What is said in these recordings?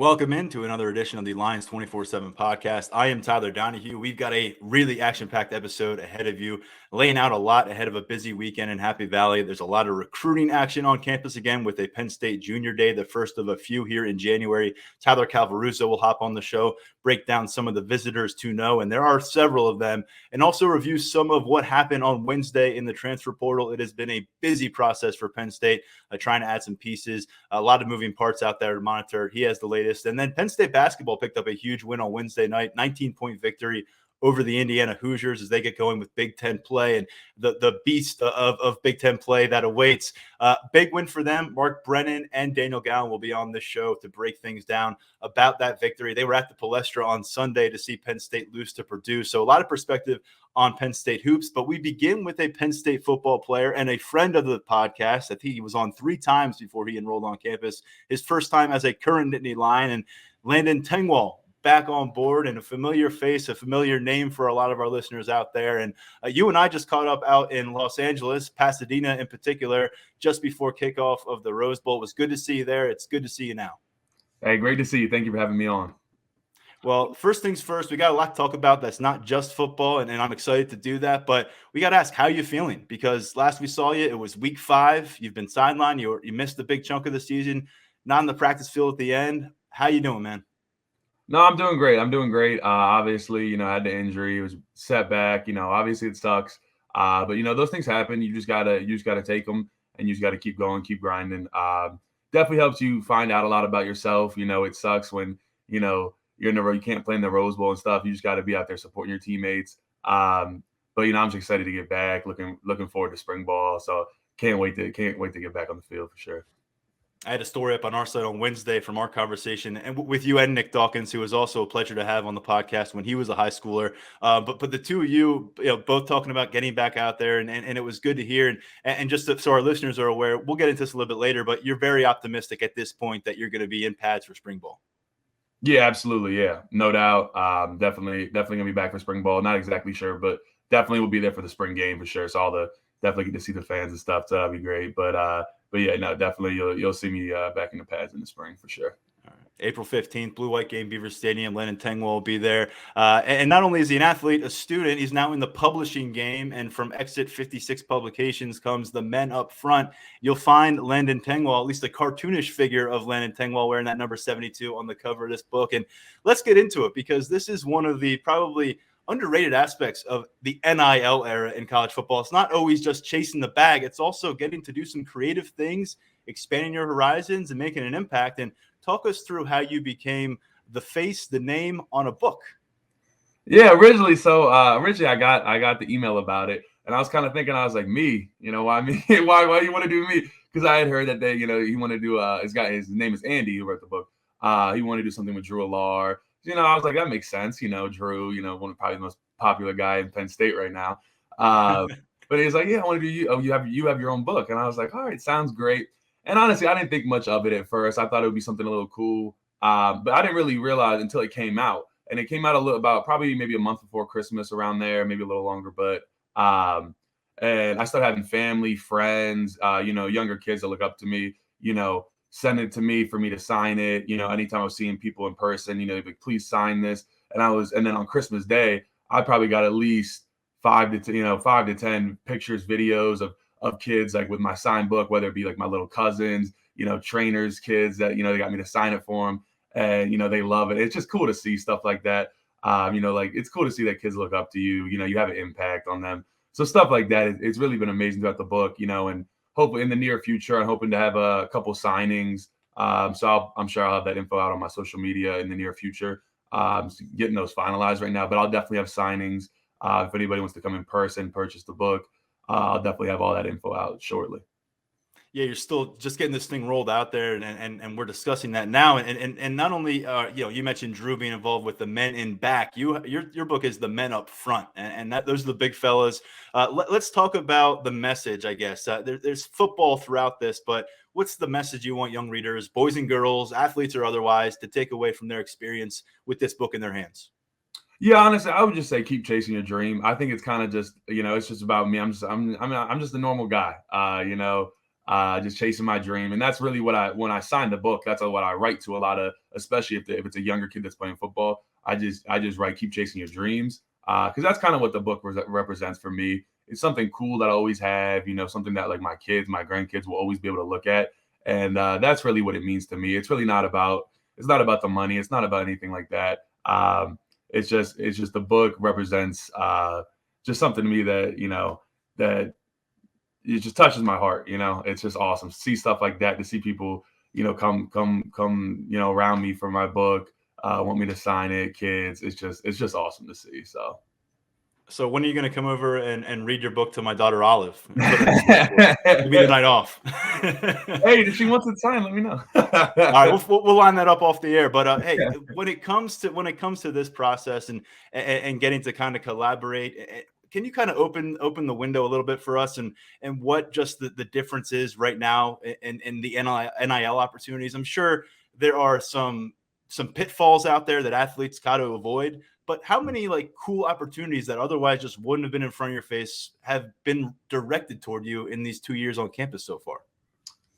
Welcome into another edition of the Lions247 Podcast. I am Tyler Donahue. We've got a really action-packed episode ahead of you, laying out a lot ahead of a busy weekend in Happy Valley. There's a lot of recruiting action on campus again with a Penn State Junior Day, the first of a few here in January. Tyler Calvaruso will hop on the show, break down some of the visitors to know, and there are several of them, and also review some of what happened on Wednesday in the transfer portal. It has been a busy process for Penn State, trying to add some pieces, a lot of moving parts out there to monitor. He has the latest. And then Penn State basketball picked up a huge win on Wednesday night, 19-point victory over the Indiana Hoosiers as they get going with Big Ten play and the beast of Big Ten play that awaits. Big win for them. Brennan and Daniel Gallen will be on this show to break things down about that victory. They were at the Palestra on Sunday to see Penn State lose to Purdue. So a lot of perspective on Penn State hoops, but we begin with a Penn State football player and a friend of the podcast. I think he was on 3 times before he enrolled on campus. His first time as a current Nittany Lion, and Landon Tengwall back on board, and a familiar face, a familiar name for a lot of our listeners out there. And you and I just caught up out in Los Angeles, Pasadena in particular, just before kickoff of the Rose Bowl. It was good to see you there. It's good to see you now. Hey, great to see you. Thank you for having me on. Well, first things first, we got a lot to talk about that's not just football, and I'm excited to do that. But we got to ask, how are you feeling? Because last we saw you, it was week 5. You've been sidelined. You missed a big chunk of the season, not in the practice field at the end. How you doing, man? No, I'm doing great. Obviously, I had the injury. It was a setback. Obviously it sucks. But those things happen. You just gotta take them, and you just gotta keep going, keep grinding. Definitely helps you find out a lot about yourself. It sucks when you're in the road, you can't play in the Rose Bowl and stuff. You just got to be out there supporting your teammates. But I'm just excited to get back. Looking forward to spring ball. So can't wait to get back on the field for sure. I had a story up on our site on Wednesday from our conversation and with you and Nick Dawkins, who was also a pleasure to have on the podcast when he was a high schooler. But the two of you, both talking about getting back out there, and it was good to hear. And just so our listeners are aware, we'll get into this a little bit later, but you're very optimistic at this point that you're going to be in pads for spring ball. Yeah, absolutely. Yeah, no doubt. Definitely gonna be back for spring ball. Not exactly sure, but definitely will be there for the spring game for sure. So definitely get to see the fans and stuff. So that'll be great. But yeah, no, definitely you'll see me back in the pads in the spring for sure. All right. April 15th, Blue White Game, Beaver Stadium. Landon Tengwall will be there. And not only is he an athlete, a student, he's now in the publishing game. And from Exit 56 Publications comes The Men Up Front. You'll find Landon Tengwall, at least a cartoonish figure of Landon Tengwall, wearing that number 72 on the cover of this book. And let's get into it, because this is one of the probably underrated aspects of the NIL era in college football. It's not always just chasing the bag. It's also getting to do some creative things, expanding your horizons and making an impact. And talk us through how you became the face, the name on a book. Yeah, originally I got the email about it, and I was kind of thinking, I was like, me, why me? why do you want to do me? Because I had heard that he wanted to do his name is Andy, who wrote the book. He wanted to do something with Drew Allar. I was like, that makes sense. Drew, one of probably the most popular guy in Penn State right now. But he's like, yeah, I want to do you. Oh, you have your own book. And I was like, all right, sounds great. And honestly, I didn't think much of it at first. I thought it would be something a little cool. But I didn't really realize until it came out. And it came out about probably maybe a month before Christmas, around there, maybe a little longer. But and I started having family, friends, younger kids that look up to me, send it to me for me to sign it. Anytime I was seeing people in person, they'd be like, please sign this. And then on Christmas Day, I probably got at least 5 to 10 pictures, videos of kids, like with my signed book, whether it be like my little cousins, trainers, kids that, they got me to sign it for them. And, they love it. It's just cool to see stuff like that. It's cool to see that kids look up to you, you have an impact on them. So stuff like that, it's really been amazing throughout the book, and hopefully in the near future, I'm hoping to have a couple signings. So I'm sure I'll have that info out on my social media in the near future. Getting those finalized right now, but I'll definitely have signings. If anybody wants to come in person, purchase the book, I'll definitely have all that info out shortly. Yeah, you're still just getting this thing rolled out there, and we're discussing that now. And not only you mentioned Drew being involved with the men in back. Your book is The Men Up Front, and that those are the big fellas. Let's talk about the message, I guess. There's football throughout this, but what's the message you want young readers, boys and girls, athletes or otherwise, to take away from their experience with this book in their hands? Yeah, honestly, I would just say keep chasing your dream. I think it's kind of just, it's just about me. I'm just a normal guy. just chasing my dream. And that's really when I signed the book, that's what I write to a lot of, especially if it's a younger kid that's playing football. I just write, keep chasing your dreams. Because that's kind of what the book represents for me. It's something cool that I always have, something that like my kids, my grandkids will always be able to look at. And that's really what it means to me. It's really not about the money. It's not about anything like that. It's just the book represents just something to me that, that it just touches my heart. It's just awesome to see stuff like that, to see people, come, around me for my book, want me to sign it, kids. It's just awesome to see. So when are you going to come over and read your book to my daughter Olive? Give me the night off. Hey, if she wants to sign, let me know. All right, we'll line that up off the air. But hey, when it comes to this process and getting to kind of collaborate, can you kind of open the window a little bit for us and what just the difference is right now in the NIL opportunities? I'm sure there are some pitfalls out there that athletes got to avoid. But how many like cool opportunities that otherwise just wouldn't have been in front of your face have been directed toward you in these 2 years on campus so far?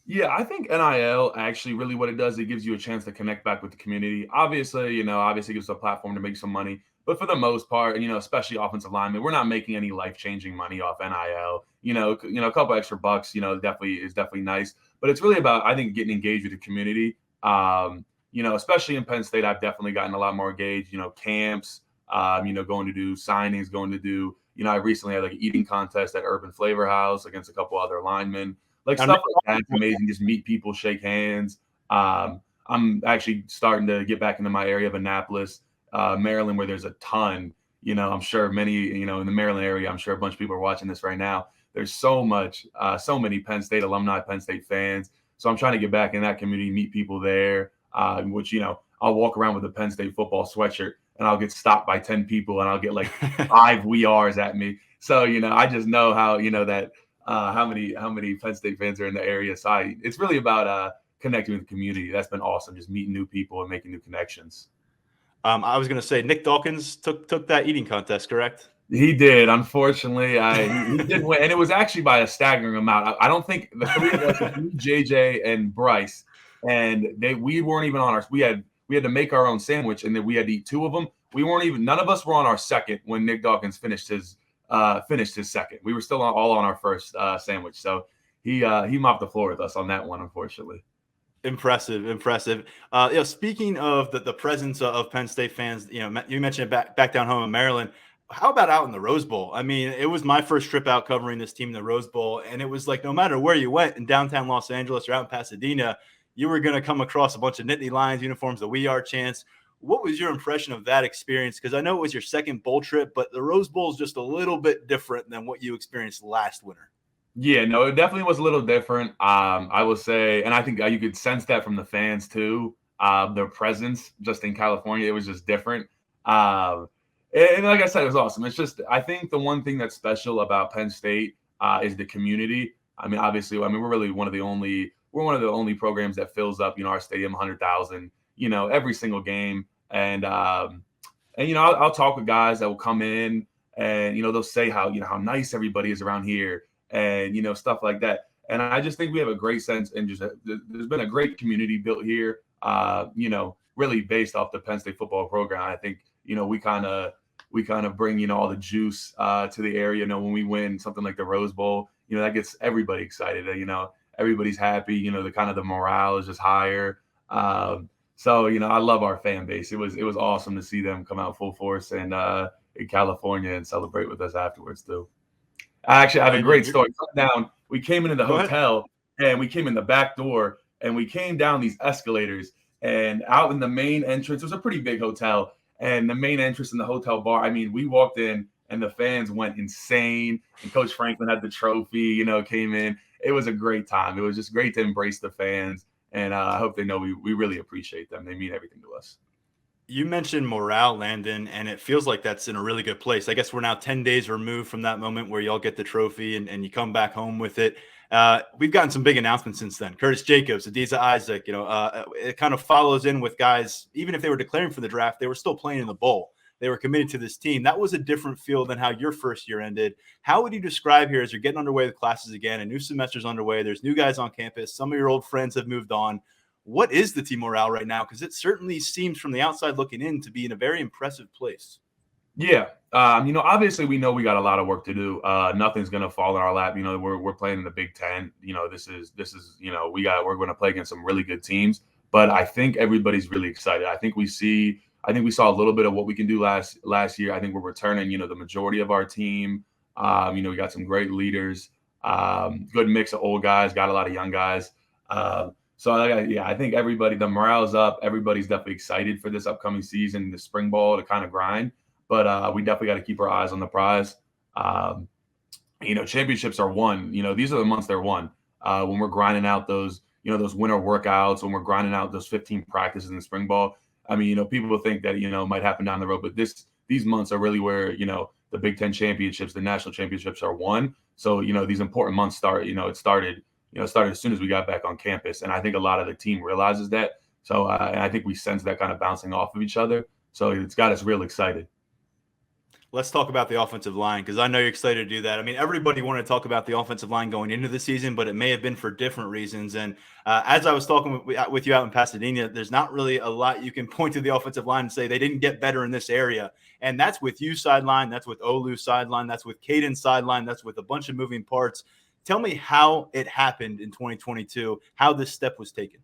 Yeah, I think NIL actually really what it does, it gives you a chance to connect back with the community. Obviously, it gives a platform to make some money. But for the most part, especially offensive linemen, we're not making any life-changing money off NIL. A couple extra bucks, definitely nice. But it's really about, I think, getting engaged with the community. Especially in Penn State, I've definitely gotten a lot more engaged, camps, going to do signings, going to do, I recently had like an eating contest at Urban Flavor House against a couple other linemen, like stuff like that. It's amazing. Just meet people, shake hands. I'm actually starting to get back into my area of Annapolis, Maryland, where there's a ton, I'm sure many, in the Maryland area, I'm sure a bunch of people are watching this right now. There's so many Penn State alumni, Penn State fans. So I'm trying to get back in that community, meet people there. Which, I'll walk around with a Penn State football sweatshirt and I'll get stopped by 10 people and I'll get like 5 "we are's" at me. So, I just know how, that how many Penn State fans are in the area. So it's really about connecting with the community. That's been awesome. Just meeting new people and making new connections. I was going to say Nick Dawkins took that eating contest, correct? He did. Unfortunately, he did win. And it was actually by a staggering amount. I don't think the three of us, JJ and Bryce, and we weren't even on our. We had to make our own sandwich, and then we had to eat 2 of them. None of us were on our second when Nick Dawkins finished his second. We were still all on our first sandwich. So he mopped the floor with us on that one, unfortunately. Impressive. Speaking of the presence of Penn State fans, you mentioned it back down home in Maryland. How about out in the Rose Bowl? I mean, it was my first trip out covering this team in the Rose Bowl, and it was like no matter where you went in downtown Los Angeles or out in Pasadena, you were going to come across a bunch of Nittany Lions uniforms, the "We Are" chants. What was your impression of that experience? Because I know it was your second bowl trip, but the Rose Bowl is just a little bit different than what you experienced last winter. Yeah, no, it definitely was a little different. I will say, and I think you could sense that from the fans too. Their presence just in California, it was just different. And like I said, it was awesome. It's just, I think the one thing that's special about Penn State is the community. I mean, obviously, we're one of the only programs that fills up, our stadium 100,000, every single game. And I'll talk with guys that will come in and, they'll say how nice everybody is around here and, stuff like that. And I just think we have a great sense and there's been a great community built here, really based off the Penn State football program. I think, we kind of bring, all the juice to the area. When we win something like the Rose Bowl, that gets everybody excited. Everybody's happy. The morale is just higher. So, I love our fan base. It was awesome to see them come out full force and in California and celebrate with us afterwards too. I actually have a great story. We came into the hotel and we came in the back door and we came down these escalators and out in the main entrance. It was a pretty big hotel. And the main entrance in the hotel bar, I mean, we walked in and the fans went insane. And Coach Franklin had the trophy, came in. It was a great time. It was just great to embrace the fans. And I hope they know we really appreciate them. They mean everything to us. You mentioned morale, Landon, and it feels like that's in a really good place. I guess we're now 10 days removed from that moment where y'all get the trophy and you come back home with it. We've gotten some big announcements since then. Curtis Jacobs, Adisa Isaac, it kind of follows in with guys, even if they were declaring for the draft, they were still playing in the bowl. they were committed to this team. That was a different feel than how your first year ended. How would you describe here as you're getting underway with classes again, a new semester's underway, there's new guys on campus, some of your old friends have moved on. What is the team morale right now? Because it certainly seems from the outside looking in to be in a very impressive place. Yeah. Obviously we know we got a lot of work to do. Nothing's going to fall in our lap. We're playing in the Big Ten. This is, we're going to play against some really good teams, but I think everybody's really excited. I think we saw a little bit of what we can do last year. I think we're returning, the majority of our team. We got some great leaders, good mix of old guys, got a lot of young guys. I think the morale's up. Everybody's definitely excited for this upcoming season, the spring ball to kind of grind. But we definitely got to keep our eyes on the prize. Championships are won. These are the months they're won. When we're grinding out those winter workouts, when we're grinding out those 15 practices in the spring ball. People think that, might happen down the road, but these months are really where, the Big Ten championships, the national championships are won. So, these important months start, it started as soon as we got back on campus. And I think a lot of the team realizes that. So and I think we sense that kind of bouncing off of each other. So it's got us real excited. Let's talk about the offensive line, because I know you're excited to do that. I mean, everybody wanted to talk about the offensive line going into the season, but it may have been for different reasons. And as I was talking with you out in Pasadena, there's not really a lot you can point to the offensive line and say they didn't get better in this area. And that's with you sideline, that's with Olu sideline, that's with Caden sideline, that's with a bunch of moving parts. Tell me how it happened in 2022, how this step was taken.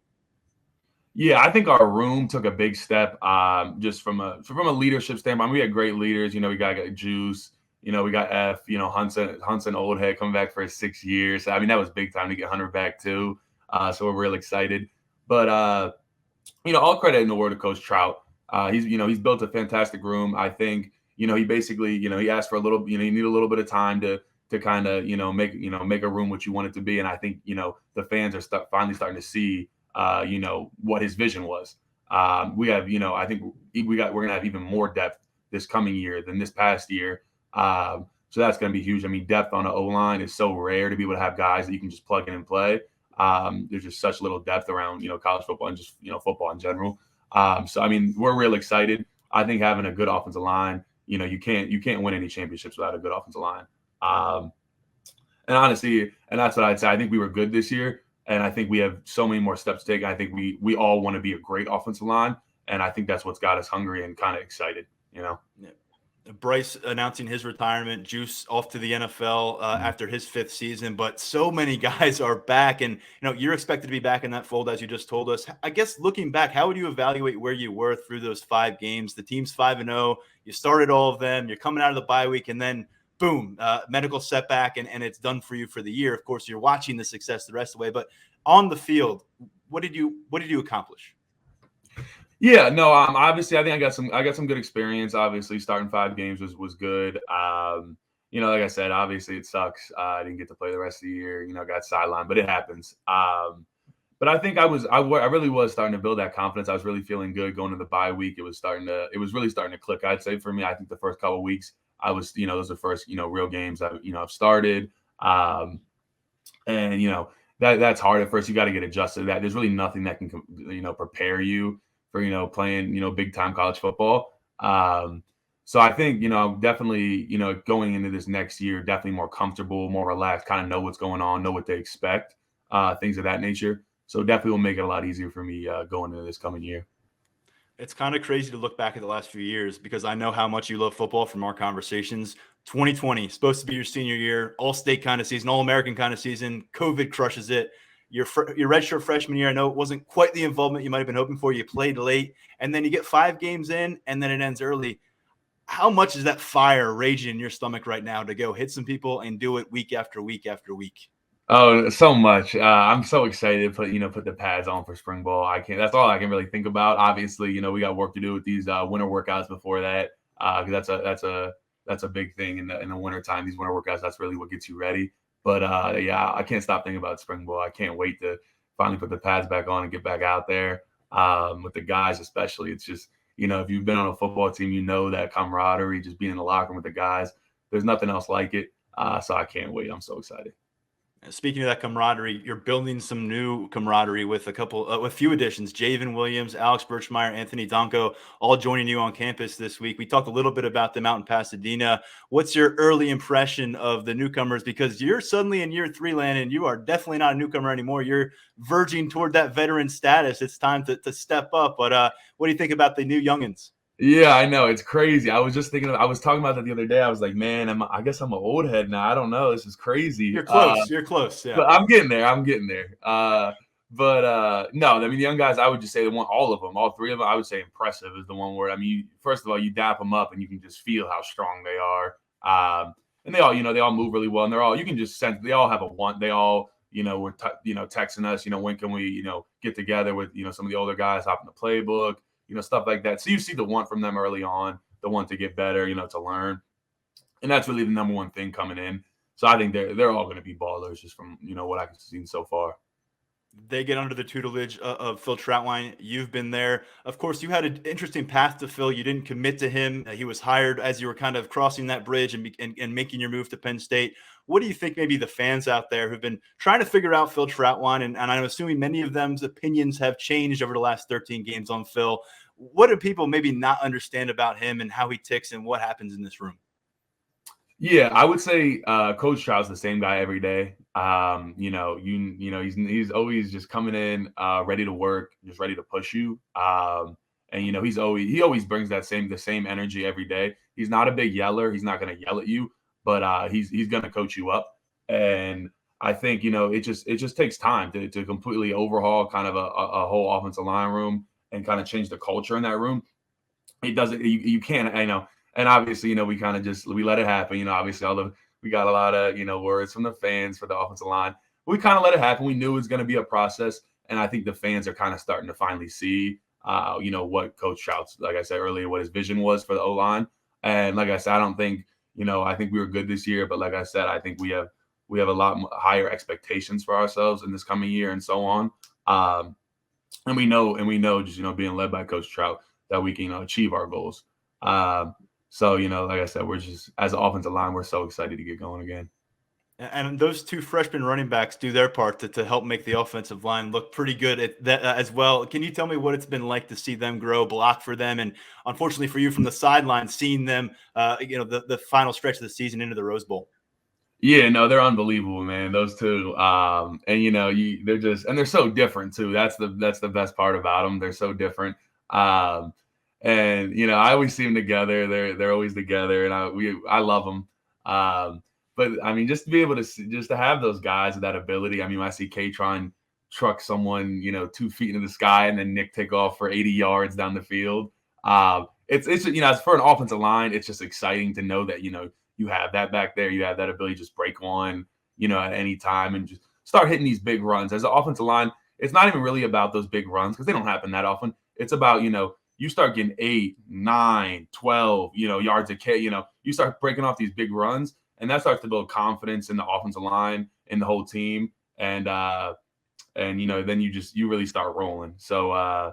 Yeah, I think our room took a big step just from a leadership standpoint. We had great leaders. We got Juice. We got F. Hudson Oldhead coming back for his 6 years. I mean, that was big time to get Hunter back too. So we're real excited. But all credit in the world of Coach Trout. He's built a fantastic room. I think he basically he asked for a little. You need a little bit of time to kind of make a room what you want it to be. And I think the fans are finally starting to see. What his vision was. We have, I think we're going to have even more depth this coming year than this past year. So that's going to be huge. I mean, depth on the O-line is so rare to be able to have guys that you can just plug in and play. There's just such little depth around, college football and just, football in general. So, I mean, we're real excited. I think having a good offensive line, you can't win any championships without a good offensive line. And honestly, and that's what I'd say. I think we were good this year. And I think we have so many more steps to take. I think we all want to be a great offensive line. And I think that's what's got us hungry and kind of excited, Yeah. Bryce announcing his retirement, Juice off to the NFL after his 5th season. But so many guys are back. And, you're expected to be back in that fold, as you just told us. I guess looking back, how would you evaluate where you were through those 5 games? The team's 5-0. You started all of them. You're coming out of the bye week. And then boom, medical setback, and it's done for you for the year. Of course, you're watching the success the rest of the way, but on the field, what did you accomplish? Yeah, no, obviously I think I got some good experience. Obviously, starting 5 games was good. Like I said, obviously it sucks. I didn't get to play the rest of the year. Got sidelined, but it happens. But I think I really was starting to build that confidence. I was really feeling good going to the bye week. It was really starting to click. I'd say for me, I think the first couple of weeks. I was, those are the first, real games I've started. And, that's hard at first. You got to get adjusted to that. There's really nothing that can, prepare you for, playing, big time college football. So I think, definitely, going into this next year, definitely more comfortable, more relaxed, kind of know what's going on, know what they expect, things of that nature. So definitely will make it a lot easier for me going into this coming year. It's kind of crazy to look back at the last few years because I know how much you love football from our conversations. 2020, supposed to be your senior year, all-state kind of season, all-American kind of season. COVID crushes it. Your redshirt freshman year, I know it wasn't quite the involvement you might have been hoping for. You played late, and then you get 5 games in, and then it ends early. How much is that fire raging in your stomach right now to go hit some people and do it week after week after week? Oh, so much. I'm so excited to put the pads on for spring ball. That's all I can really think about. Obviously, we got work to do with these winter workouts before that. Because that's a big thing in the winter time. These winter workouts, that's really what gets you ready. But I can't stop thinking about spring ball. I can't wait to finally put the pads back on and get back out there with the guys, especially. It's just, if you've been on a football team, that camaraderie, just being in the locker room with the guys. There's nothing else like it. So I can't wait. I'm so excited. Speaking of that camaraderie, you're building some new camaraderie with a few additions. Javen Williams, Alex Birchmeyer, Anthony Donko, all joining you on campus this week. We talked a little bit about them out in Pasadena. What's your early impression of the newcomers? Because you're suddenly in year 3, Landon. You are definitely not a newcomer anymore. You're verging toward that veteran status. It's time to step up. But what do you think about the new youngins? Yeah, I know. It's crazy. I was talking about that the other day. I was like, man, I guess I'm an old head now. I don't know. This is crazy. You're close. You're close. Yeah. But I'm getting there. No, I mean, the young guys, I would just say all of them, all three of them, I would say impressive is the one word. I mean, first of all, you dap them up and you can just feel how strong they are. And they all move really well. And you can just sense they all have a want. They all, were texting us, when can we, get together with, some of the older guys, hop in the playbook, stuff like that. So you see the want from them early on, the want to get better, to learn. And that's really the number one thing coming in. So I think they're all going to be ballers just from, what I've seen so far. They get under the tutelage of Phil Trautwein. You've been there. Of course, you had an interesting path to Phil. You didn't commit to him. He was hired as you were kind of crossing that bridge and making your move to Penn State. What do you think maybe the fans out there who've been trying to figure out Phil Trautwein, and I'm assuming many of them's opinions have changed over the last 13 games on Phil. What do people maybe not understand about him and how he ticks and what happens in this room? Yeah, I would say Coach Trout's the same guy every day. He's always just coming in ready to work, just ready to push you. And he always brings the same energy every day. He's not a big yeller. He's not going to yell at you, but he's going to coach you up. And I think it just takes time to completely overhaul kind of a whole offensive line room and kind of change the culture in that room. It doesn't. You can't. I know. And obviously, we kind of we let it happen. Obviously, we got a lot of, words from the fans for the offensive line. We kind of let it happen. We knew it was going to be a process. And I think the fans are kind of starting to finally see, what Coach Trout's, like I said earlier, what his vision was for the O-line. And like I said, I don't think, I think we were good this year. But like I said, I think we have a lot higher expectations for ourselves in this coming year and so on. And we know just, being led by Coach Trout that we can, achieve our goals. So, like I said, we're just, as an offensive line, we're so excited to get going again. And those two freshman running backs do their part to help make the offensive line look pretty good at that as well. Can you tell me what it's been like to see them grow, block for them, and unfortunately for you from the sideline, seeing them, the final stretch of the season into the Rose Bowl? Yeah, no, they're unbelievable, man. Those two, they're so different too. That's the best part about them. They're so different. And I always see them together. They're always together, and I love them. But I mean, just to be able to have those guys with that ability. I mean, I see K-Tron truck someone 2 feet into the sky, and then Nick take off for 80 yards down the field. It's for an offensive line, it's just exciting to know that you have that back there. You have that ability to just break on at any time and just start hitting these big runs. As an offensive line, it's not even really about those big runs because they don't happen that often. It's about you start getting 8, 9, 12, yards a carry, you start breaking off these big runs, and that starts to build confidence in the offensive line and the whole team. And then you really start rolling. So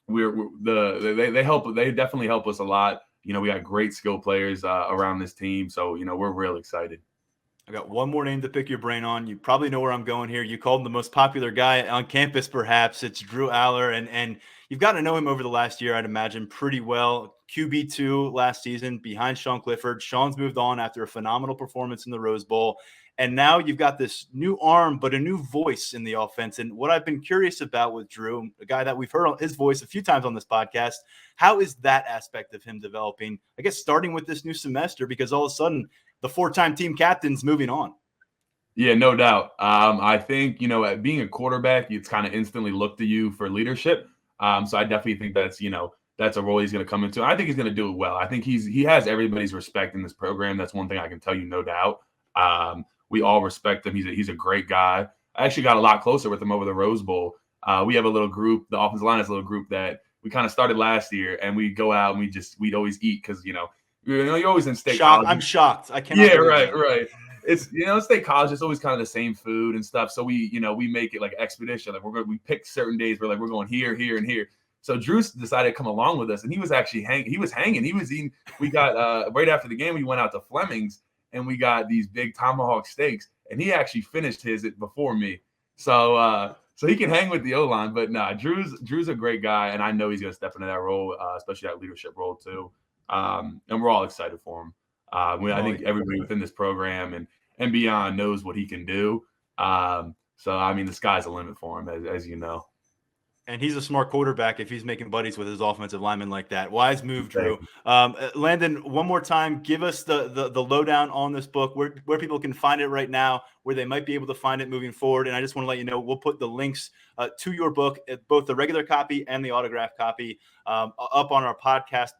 they definitely help us a lot. We got great skill players around this team. So, we're real excited. I got one more name to pick your brain on. You probably know where I'm going here. You called him the most popular guy on campus, perhaps. It's Drew Aller, and you've gotten to know him over the last year, I'd imagine, pretty well. QB2 last season behind Sean Clifford. Sean's moved on after a phenomenal performance in the Rose Bowl. And now you've got this new arm, but a new voice in the offense. And what I've been curious about with Drew, a guy that we've heard his voice a few times on this podcast, how is that aspect of him developing? I guess starting with this new semester, because all of a sudden the 4-time team captain's moving on. Yeah, no doubt. I think, at being a quarterback, it's kind of instantly looked to you for leadership. So I definitely think that's a role he's going to come into. I think he's going to do it well. I think he has everybody's respect in this program. That's one thing I can tell you, no doubt. We all respect him. He's a great guy. I actually got a lot closer with him over the Rose Bowl. We have a little group. The offensive line is a little group that we kind of started last year, and we go out and we'd always eat because you're always in state college. I'm shocked. I cannot. Yeah, right. It's state college. It's always kind of the same food and stuff. So we make it like expedition. Like we pick certain days. We're going here, here, and here. So Drew decided to come along with us, and he was actually hanging. He was eating. We got right after the game. We went out to Fleming's, and we got these big tomahawk steaks. and he actually finished his before me. So he can hang with the O-line. But Drew's a great guy, and I know he's going to step into that role, especially that leadership role too. And we're all excited for him. I think everybody within this program and beyond knows what he can do. So, I mean, the sky's the limit for him, as you know. And he's a smart quarterback if he's making buddies with his offensive lineman like that. Wise move, Drew. Landon, one more time, give us the lowdown on this book, where people can find it right now, where they might be able to find it moving forward. And I just want to let you know, we'll put the links to your book, both the regular copy and the autographed copy, up on our podcast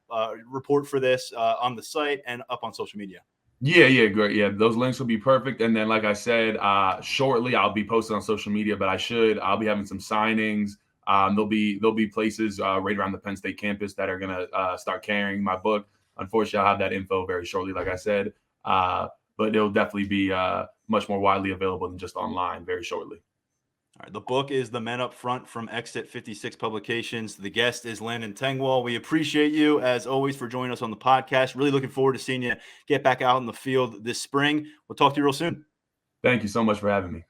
report for this on the site and up on social media. Yeah, great. Yeah, those links will be perfect. And then, like I said, shortly I'll be posted on social media, but I'll be having some signings. There'll be places right around the Penn State campus that are gonna start carrying my book. Unfortunately, I'll have that info very shortly, like I said. But it'll definitely be much more widely available than just online very shortly. All right, the book is The Men Up Front from Exit 56 Publications. The guest is Landon Tengwall. We appreciate you, as always, for joining us on the podcast. Really looking forward to seeing you get back out in the field this spring. We'll talk to you real soon. Thank you so much for having me.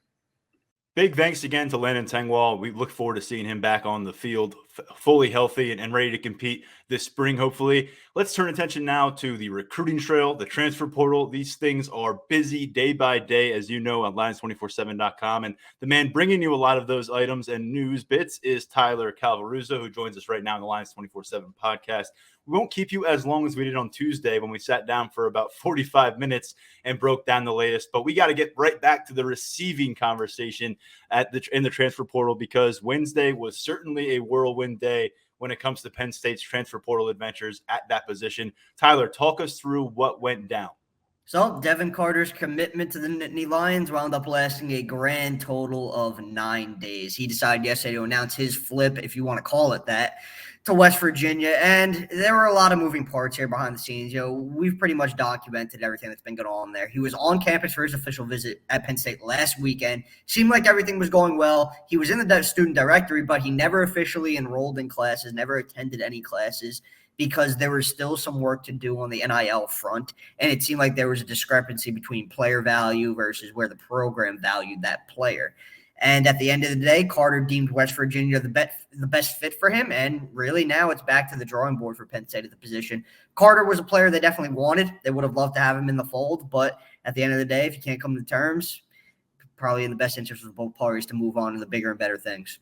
Big thanks again to Landon Tengwall. We look forward to seeing him back on the field, fully healthy and ready to compete this spring, hopefully. Let's turn attention now to the recruiting trail, the transfer portal. These things are busy day by day, as you know, on Lions247.com. And the man bringing you a lot of those items and news bits is Tyler Calvaruso, who joins us right now in the Lions247 podcast. We won't keep you as long as we did on Tuesday when we sat down for about 45 minutes and broke down the latest. But we got to get right back to the receiving conversation in the transfer portal, because Wednesday was certainly a whirlwind day when it comes to Penn State's transfer portal adventures at that position. Tyler, talk us through what went down. So Devin Carter's commitment to the Nittany Lions wound up lasting a grand total of 9 days. He decided yesterday to announce his flip, if you want to call it that, to West Virginia. And there were a lot of moving parts here behind the scenes. We've pretty much documented everything that's been going on there. He was on campus for his official visit at Penn State last weekend. Seemed like everything was going well. He was in the student directory, but he never officially enrolled in classes, never attended any classes, because there was still some work to do on the NIL front. And it seemed like there was a discrepancy between player value versus where the program valued that player. And at the end of the day, Carter deemed West Virginia the best fit for him. And really now it's back to the drawing board for Penn State at the position. Carter was a player they definitely wanted. They would have loved to have him in the fold. But at the end of the day, if you can't come to terms, probably in the best interest of both parties to move on to the bigger and better things.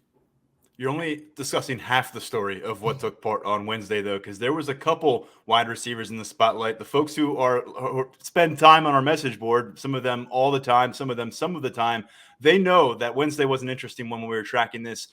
You're only discussing half the story of what took part on Wednesday, though, because there was a couple wide receivers in the spotlight. The folks who spend time on our message board, some of them all the time, some of them some of the time, they know that Wednesday was an interesting one when we were tracking this.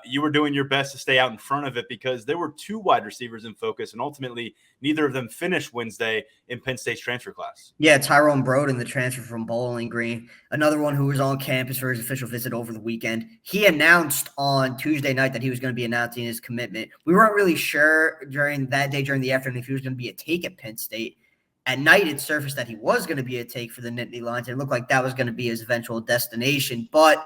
You were doing your best to stay out in front of it because there were two wide receivers in focus, and ultimately neither of them finished Wednesday in Penn State's transfer class. Yeah, Tyrone Broden, the transfer from Bowling Green, another one who was on campus for his official visit over the weekend. He announced on Tuesday night that he was going to be announcing his commitment. We weren't really sure during the afternoon if he was going to be a take at Penn State. At night, it surfaced that he was going to be a take for the Nittany Lions. It looked like that was going to be his eventual destination, but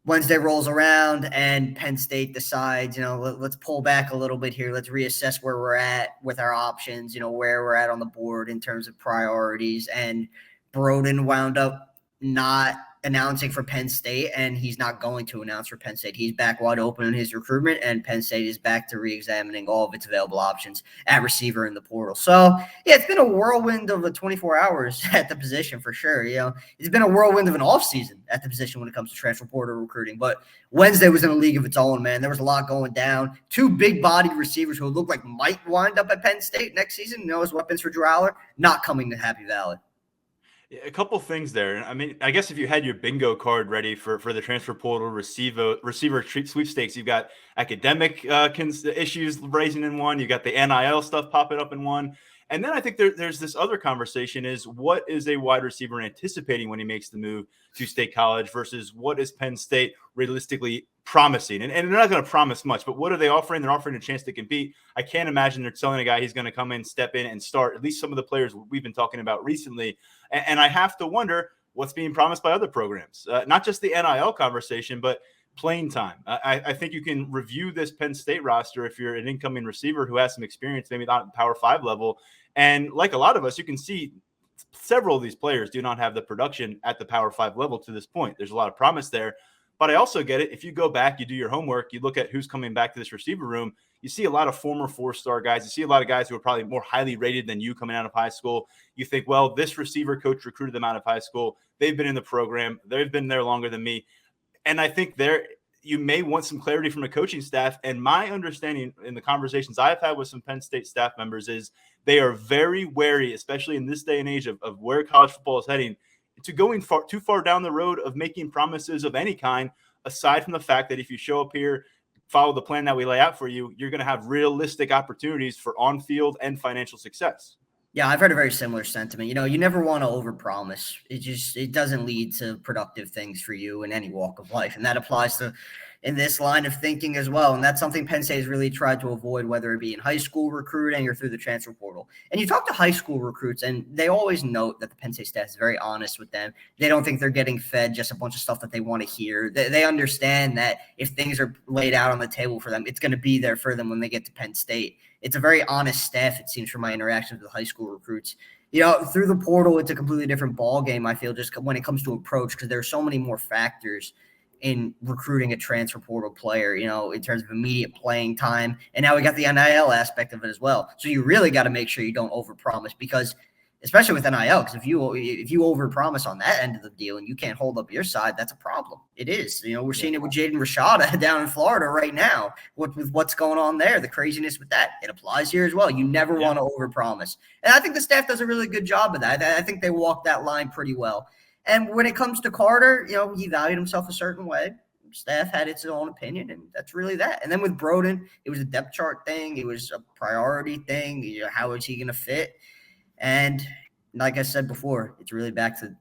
Wednesday rolls around and Penn State decides, let's pull back a little bit here. Let's reassess where we're at with our options, where we're at on the board in terms of priorities. And Broden wound up not announcing for Penn State, and he's not going to announce for Penn State. He's back wide open in his recruitment, and Penn State is back to re-examining all of its available options at receiver in the portal. So, yeah, it's been a whirlwind of 24 hours at the position for sure. It's been a whirlwind of an offseason at the position when it comes to transfer portal recruiting. But Wednesday was in a league of its own, man. There was a lot going down. Two big-bodied receivers who look like might wind up at Penn State next season, as weapons for Drew Aller, not coming to Happy Valley. A couple things there. I mean, I guess if you had your bingo card ready for the transfer portal receiver sweepstakes, you've got academic issues raising in one. You got the NIL stuff popping up in one. And then I think there's this other conversation is what is a wide receiver anticipating when he makes the move to State College versus what is Penn State realistically promising? And they're not going to promise much, but what are they offering? They're offering a chance to compete. I can't imagine they're telling a guy he's going to come in, step in, and start, at least some of the players we've been talking about recently. And I have to wonder what's being promised by other programs, not just the NIL conversation, but playing time. I think you can review this Penn State roster if you're an incoming receiver who has some experience, maybe not at the Power 5 level. And like a lot of us, you can see several of these players do not have the production at the Power 5 level to this point. There's a lot of promise there. But I also get it. If you go back, you do your homework, you look at who's coming back to this receiver room, you see a lot of former 4-star guys. You see a lot of guys who are probably more highly rated than you coming out of high school. You think, well, this receiver coach recruited them out of high school. They've been in the program. They've been there longer than me. And I think you may want some clarity from a coaching staff. And my understanding in the conversations I've had with some Penn State staff members is they are very wary, especially in this day and age of where college football is heading, to going too far down the road of making promises of any kind, aside from the fact that if you show up here, follow the plan that we lay out for you, you're going to have realistic opportunities for on-field and financial success. Yeah, I've heard a very similar sentiment. You never want to overpromise. It doesn't lead to productive things for you in any walk of life. And that applies to in this line of thinking as well. And that's something Penn State has really tried to avoid, whether it be in high school recruiting or through the transfer portal. And you talk to high school recruits, and they always note that the Penn State staff is very honest with them. They don't think they're getting fed just a bunch of stuff that they want to hear. They understand that if things are laid out on the table for them, it's going to be there for them when they get to Penn State. It's a very honest staff, it seems, from my interactions with high school recruits. Through the portal, it's a completely different ball game, I feel, just when it comes to approach, because there are so many more factors in recruiting a transfer portal player, in terms of immediate playing time. And now we got the NIL aspect of it as well. So you really got to make sure you don't overpromise, because especially with NIL, because if you overpromise on that end of the deal and you can't hold up your side, that's a problem. It is. We're seeing it with Jaden Rashada down in Florida right now with what's going on there, the craziness with that. It applies here as well. You never want to overpromise. And I think the staff does a really good job of that. I think they walk that line pretty well. And when it comes to Carter, he valued himself a certain way. Staff had its own opinion, and that's really that. And then with Broden, it was a depth chart thing. It was a priority thing. How is he going to fit? And like I said before, it's really back to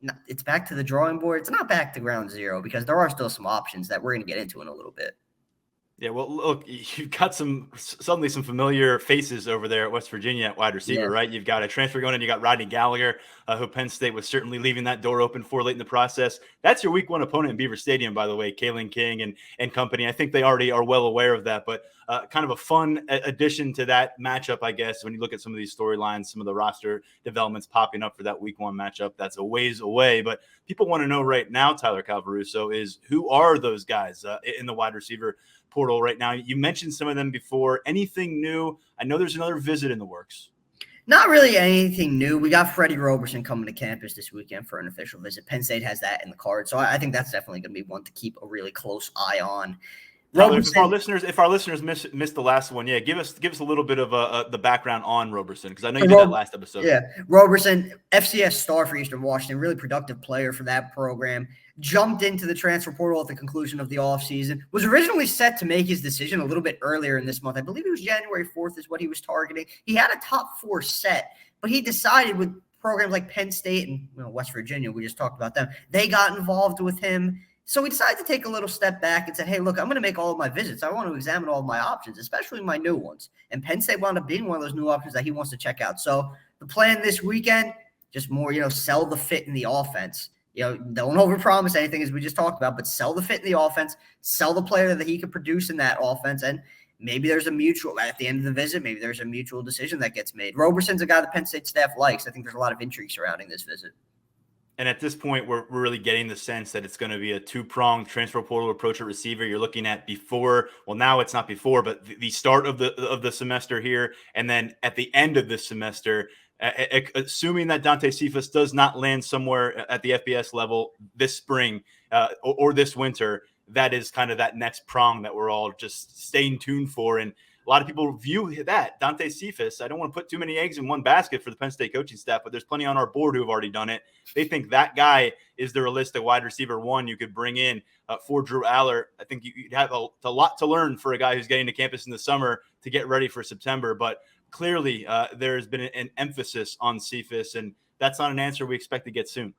the drawing board. It's not back to ground zero, because there are still some options that we're going to get into in a little bit. Yeah, well, look, you've got suddenly some familiar faces over there at West Virginia at wide receiver, right? You've got a transfer going in. You got Rodney Gallagher, who Penn State was certainly leaving that door open for late in the process. That's your week one opponent in Beaver Stadium, by the way, Kalen King and company. I think they already are well aware of that, but kind of a fun addition to that matchup, I guess, when you look at some of these storylines, some of the roster developments popping up for that week one matchup. That's a ways away, but people want to know right now, Tyler Calvaruso, is who are those guys in the wide receiver portal right now? You mentioned some of them before. Anything new? I know there's another visit in the works. Not really anything new. We got Freddie Roberson coming to campus this weekend for an official visit. Penn State has that in the card. So I think that's definitely going to be one to keep a really close eye on. If our listeners missed the last one, give us a little bit of the background on Roberson, because I know you did that last episode. Yeah, Roberson, FCS star for Eastern Washington, really productive player for that program. Jumped into the transfer portal at the conclusion of the offseason. Was originally set to make his decision a little bit earlier in this month. I believe it was January 4th is what he was targeting. He had a top 4 set, but he decided with programs like Penn State and West Virginia, we just talked about them, they got involved with him. So we decided to take a little step back and said, hey, look, I'm going to make all of my visits. I want to examine all of my options, especially my new ones. And Penn State wound up being one of those new options that he wants to check out. So the plan this weekend, just more, sell the fit in the offense. Don't overpromise anything, as we just talked about, but sell the fit in the offense, sell the player that he could produce in that offense. And maybe there's a mutual, at the end of the visit, maybe there's a mutual decision that gets made. Roberson's a guy the Penn State staff likes. I think there's a lot of intrigue surrounding this visit. And at this point, we're really getting the sense that it's going to be a two-pronged transfer portal approach at receiver. You're looking at now it's not before, but the start of the semester here, and then at the end of this semester, assuming that Dante Cephas does not land somewhere at the FBS level this spring or this winter, that is kind of that next prong that we're all just staying tuned for. And a lot of people view that Dante Cephas. I don't want to put too many eggs in one basket for the Penn State coaching staff, but there's plenty on our board who have already done it. They think that guy is the realistic wide receiver one you could bring in for Drew Aller. I think you'd have a lot to learn for a guy who's getting to campus in the summer to get ready for September. But clearly there's been an emphasis on Cephas, and that's not an answer we expect to get soon.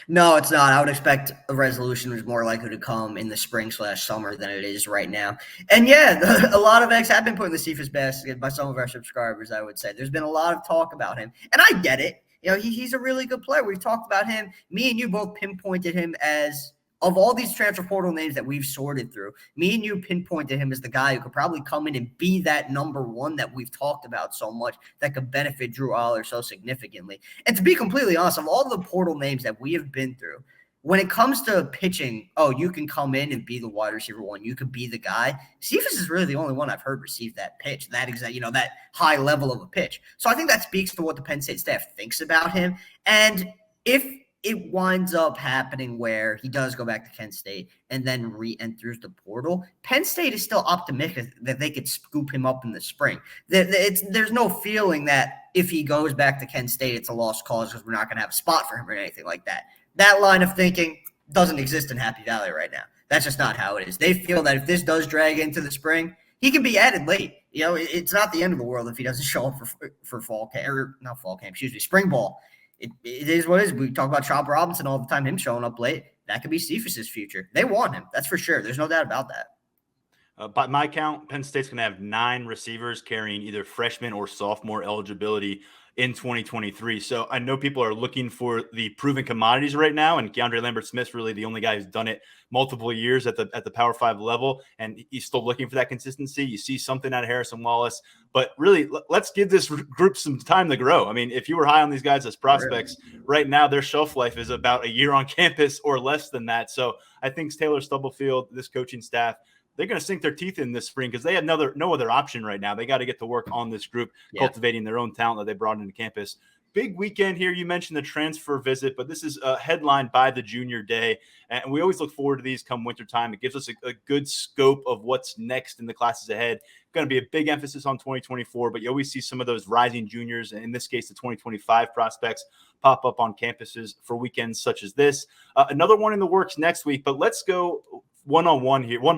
No, it's not. I would expect a resolution is more likely to come in the spring/summer than it is right now. And a lot of eggs have been put in the Cephas basket by some of our subscribers, I would say. There's been a lot of talk about him. And I get it. He's a really good player. We've talked about him. Me and you both pinpointed him as of all these transfer portal names that we've sorted through, me and you pinpointed him as the guy who could probably come in and be that number one that we've talked about so much that could benefit Drew Aller so significantly. And to be completely honest, of all the portal names that we have been through, when it comes to pitching, you can come in and be the wide receiver one. You could be the guy. Cephas is really the only one I've heard receive that pitch, that high level of a pitch. So I think that speaks to what the Penn State staff thinks about him. And if it winds up happening where he does go back to Kent State and then re-enters the portal, Penn State is still optimistic that they could scoop him up in the spring. There's no feeling that if he goes back to Kent State, it's a lost cause because we're not going to have a spot for him or anything like that. That line of thinking doesn't exist in Happy Valley right now. That's just not how it is. They feel that if this does drag into the spring, he can be added late. It's not the end of the world if he doesn't show up for fall camp, or not fall camp, spring ball. It is what it is. We talk about Chopper Robinson all the time, him showing up late. That could be Cephas's future. They want him. That's for sure. There's no doubt about that. By my count, Penn State's going to have 9 receivers carrying either freshman or sophomore eligibility in 2023. So I know people are looking for the proven commodities right now, and Keandre Lambert-Smith's really the only guy who's done it multiple years at the Power 5 level, and he's still looking for that consistency. You see something out of Harrison Wallace, but really, let's give this group some time to grow. I mean, if you were high on these guys as prospects, right now their shelf life is about a year on campus or less than that. So I think Taylor Stubblefield, this coaching staff, they're going to sink their teeth in this spring because they have no other option right now. They got to get to work on this group, cultivating their own talent that they brought into campus. Big weekend here. You mentioned the transfer visit, but this is headlined by the junior day. And we always look forward to these come wintertime. It gives us a good scope of what's next in the classes ahead. Going to be a big emphasis on 2024, but you always see some of those rising juniors, and in this case, the 2025 prospects, pop up on campuses for weekends such as this. Another one in the works next week, but let's go one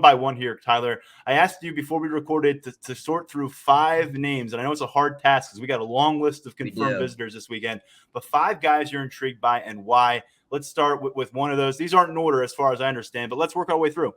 by one here, Tyler. I asked you before we recorded to sort through 5 names, and I know it's a hard task because we got a long list of confirmed visitors this weekend, but 5 guys you're intrigued by and why. Let's start with one of those. These aren't in order as far as I understand, but let's work our way through.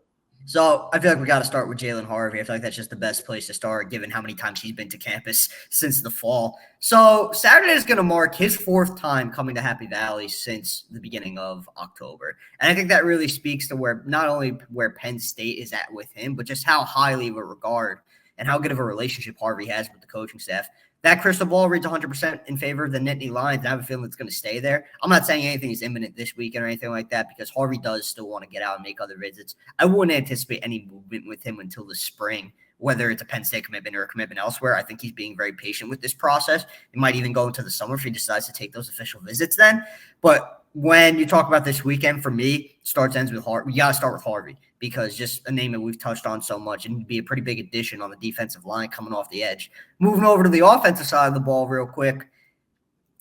So I feel like we got to start with Jalen Harvey. I feel like that's just the best place to start, given how many times he's been to campus since the fall. So Saturday is going to mark his 4th time coming to Happy Valley since the beginning of October. And I think that really speaks to not only where Penn State is at with him, but just how highly of a regard and how good of a relationship Harvey has with the coaching staff. That crystal ball reads 100% in favor of the Nittany Lions, and I have a feeling it's going to stay there. I'm not saying anything is imminent this weekend or anything like that because Harvey does still want to get out and make other visits. I wouldn't anticipate any movement with him until the spring, whether it's a Penn State commitment or a commitment elsewhere. I think he's being very patient with this process. It might even go into the summer if he decides to take those official visits then. But when you talk about this weekend, for me, ends with Harvey. You got to start with Harvey because just a name that we've touched on so much and be a pretty big addition on the defensive line coming off the edge. Moving over to the offensive side of the ball real quick,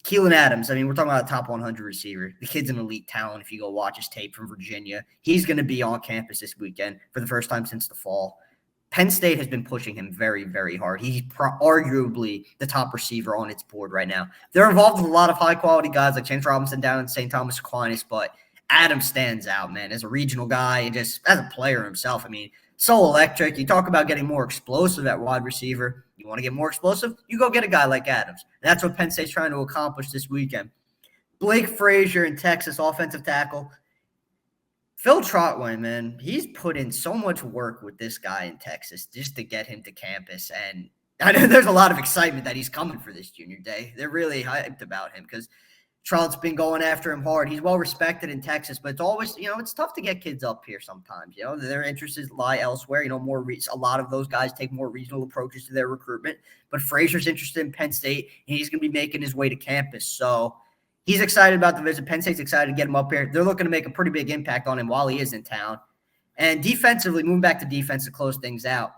Keelan Adams. I mean, we're talking about a top 100 receiver. The kid's an elite talent if you go watch his tape from Virginia. He's going to be on campus this weekend for the first time since the fall. Penn State has been pushing him very, very hard. He's arguably the top receiver on its board right now. They're involved with a lot of high-quality guys like Chance Robinson down in St. Thomas Aquinas, but Adams stands out, man, as a regional guy and just as a player himself. I mean, so electric. You talk about getting more explosive at wide receiver. You want to get more explosive? You go get a guy like Adams. And that's what Penn State's trying to accomplish this weekend. Blake Frazier in Texas, offensive tackle. Phil Trotwine, man, he's put in so much work with this guy in Texas just to get him to campus. And I know there's a lot of excitement that he's coming for this junior day. They're really hyped about him because Trout's been going after him hard. He's well respected in Texas, but it's always, it's tough to get kids up here sometimes. Their interests lie elsewhere. A lot of those guys take more regional approaches to their recruitment. But Frazier's interested in Penn State, and he's going to be making his way to campus. So he's excited about the visit. Penn State's excited to get him up here. They're looking to make a pretty big impact on him while he is in town. And defensively, moving back to defense to close things out,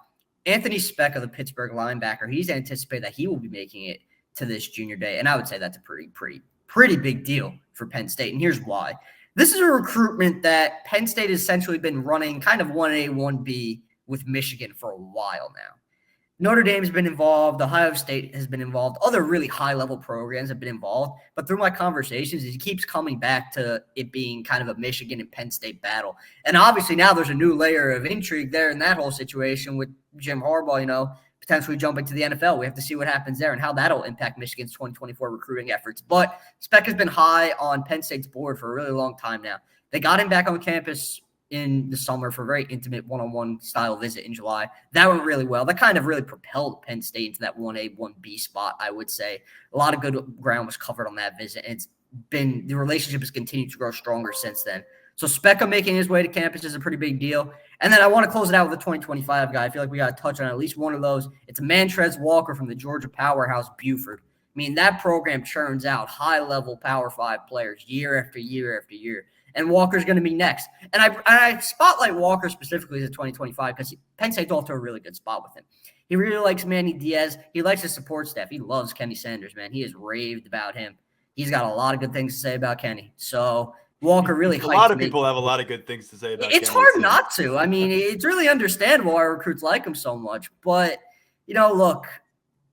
Anthony Speck of the Pittsburgh linebacker, he's anticipated that he will be making it to this junior day. And I would say that's a pretty big deal for Penn State. And here's why. This is a recruitment that Penn State has essentially been running kind of 1A, 1B with Michigan for a while now. Notre Dame has been involved. Ohio State has been involved. Other really high-level programs have been involved. But through my conversations, he keeps coming back to it being kind of a Michigan and Penn State battle. And obviously now there's a new layer of intrigue there in that whole situation with Jim Harbaugh, potentially jumping to the NFL. We have to see what happens there and how that'll impact Michigan's 2024 recruiting efforts. But Speck has been high on Penn State's board for a really long time now. They got him back on campus in the summer for a very intimate one-on-one style visit in July. That went really well. That kind of really propelled Penn State into that 1A, 1B spot, I would say. A lot of good ground was covered on that visit, and the relationship has continued to grow stronger since then. So Specca making his way to campus is a pretty big deal. And then I want to close it out with the 2025 guy. I feel like we got to touch on at least one of those. It's Mantrez Walker from the Georgia powerhouse Buford. I mean, that program churns out high-level Power 5 players year after year after year. And Walker's going to be next. And I spotlight Walker specifically as a 2025 because Penn State's off to a really good spot with him. He really likes Manny Diaz. He likes his support staff. He loves Kenny Sanders, man. He has raved about him. He's got a lot of good things to say about Kenny. So Walker really a lot of people have a lot of good things to say about it's Kenny. Hard not to. I mean, it's really understandable why recruits like him so much. But, look,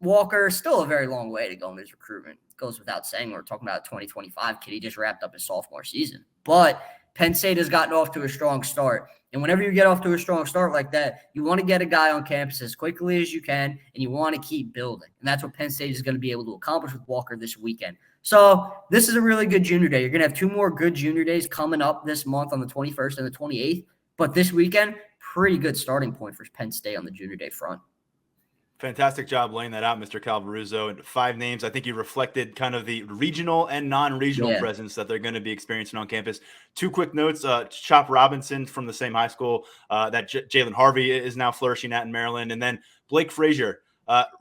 Walker is still a very long way to go in his recruitment. It goes without saying. We're talking about a 2025 kid. He just wrapped up his sophomore season. But Penn State has gotten off to a strong start. And whenever you get off to a strong start like that, you want to get a guy on campus as quickly as you can, and you want to keep building. And that's what Penn State is going to be able to accomplish with Walker this weekend. So this is a really good junior day. You're going to have 2 more good junior days coming up this month on the 21st and the 28th. But this weekend, pretty good starting point for Penn State on the junior day front. Fantastic job laying that out, Mr. Calvaruso. And 5 names. I think you reflected kind of the regional and non-regional presence that they're going to be experiencing on campus. 2 quick notes. Chop Robinson from the same high school that Jalen Harvey is now flourishing at in Maryland. And then Blake Frazier.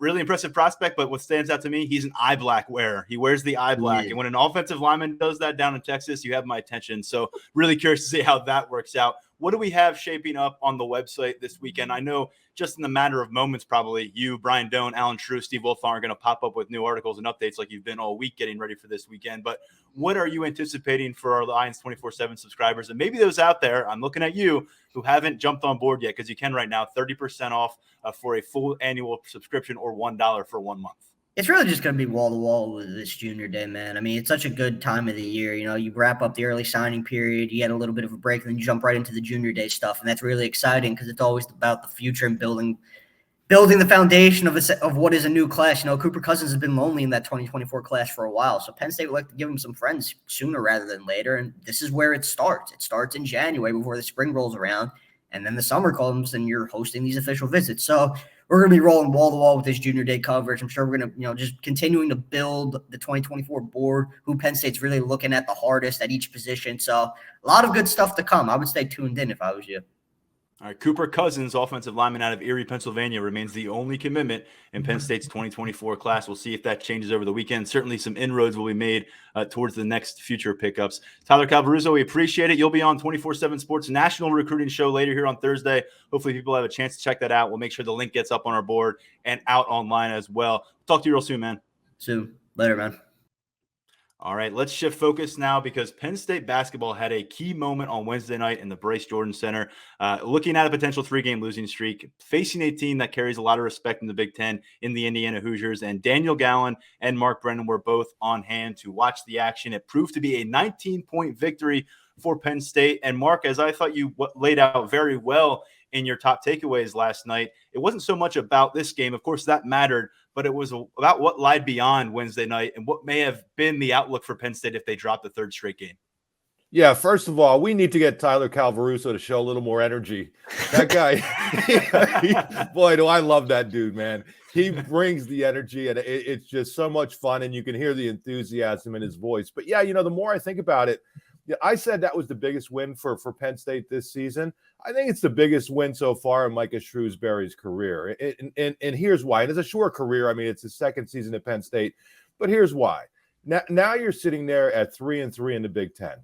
Really impressive prospect, but what stands out to me, he's an eye black wearer. He wears the eye black. And when an offensive lineman does that down in Texas, you have my attention. So really curious to see how that works out. What do we have shaping up on the website this weekend? I know just in the matter of moments, probably you, Brian Doan, Alan Shrew, Steve Wolfon are going to pop up with new articles and updates like you've been all week getting ready for this weekend. But what are you anticipating for our Lions247 subscribers? And maybe those out there, I'm looking at you, who haven't jumped on board yet, because you can right now, 30% off for a full annual subscription or $1 for 1 month. It's really just going to be wall-to-wall with this junior day, man. I mean, it's such a good time of the year. You wrap up the early signing period, you get a little bit of a break, and then you jump right into the junior day stuff, and that's really exciting because it's always about the future and building the foundation of what is a new class. Cooper Cousins has been lonely in that 2024 class for a while, so Penn State would like to give him some friends sooner rather than later, and this is where it starts. It starts in January before the spring rolls around, and then the summer comes, and you're hosting these official visits. So we're going to be rolling wall-to-wall with this junior day coverage. I'm sure we're going to, just continuing to build the 2024 board, who Penn State's really looking at the hardest at each position. So a lot of good stuff to come. I would stay tuned in if I was you. All right, Cooper Cousins, offensive lineman out of Erie, Pennsylvania, remains the only commitment in Penn State's 2024 class. We'll see if that changes over the weekend. Certainly some inroads will be made towards the next future pickups. Tyler Calvaruso, we appreciate it. You'll be on 247 Sports National Recruiting Show later here on Thursday. Hopefully people have a chance to check that out. We'll make sure the link gets up on our board and out online as well. Talk to you real soon, man. Soon. Later, man. All right, let's shift focus now because Penn State basketball had a key moment on Wednesday night in the Bryce Jordan Center, looking at a potential 3-game losing streak, facing a team that carries a lot of respect in the Big Ten in the Indiana Hoosiers, and Daniel Gallen and Mark Brennan were both on hand to watch the action. It proved to be a 19-point victory for Penn State. And Mark, as I thought you laid out very well in your top takeaways last night, it wasn't so much about this game. Of course, that mattered, but it was about what lied beyond Wednesday night and what may have been the outlook for Penn State if they dropped the 3rd straight game. Yeah, first of all, we need to get Tyler Calvaruso to show a little more energy. That guy, boy, do I love that dude, man. He brings the energy, and it's just so much fun, and you can hear the enthusiasm in his voice. But, yeah, the more I think about it, I said that was the biggest win for Penn State this season. I think it's the biggest win so far in Micah Shrewsbury's career. And here's why. And it's a short career. I mean, it's his 2nd season at Penn State. But here's why. Now you're sitting there at 3-3 in the Big Ten.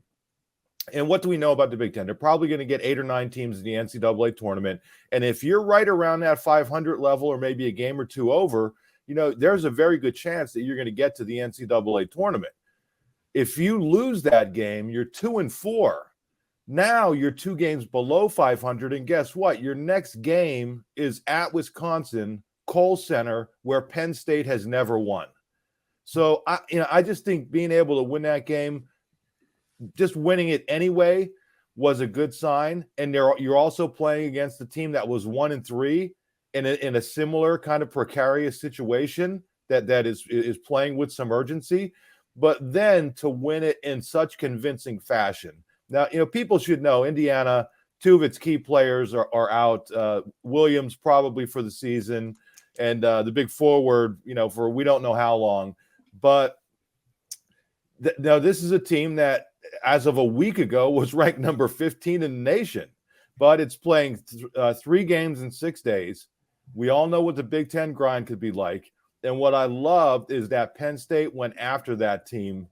And what do we know about the Big Ten? They're probably going to get 8 or 9 teams in the NCAA tournament. And if you're right around that 500 level or maybe a game or 2 over, there's a very good chance that you're going to get to the NCAA tournament. If you lose that game, you're 2-4. Now you're 2 games below 500. And guess what? Your next game is at Wisconsin, Kohl Center, where Penn State has never won. So I just think being able to win that game, just winning it anyway, was a good sign. And you're also playing against a team that was 1-3 in a similar kind of precarious situation that is playing with some urgency. But then to win it in such convincing fashion. Now, people should know Indiana two of its key players are out. Williams probably for the season, and the big forward, for we don't know how long. But now this is a team that, as of a week ago, was ranked number 15 in the nation, but it's playing 3 games in 6 days. We all know what the Big Ten grind could be like. And what I loved is that Penn State went after that team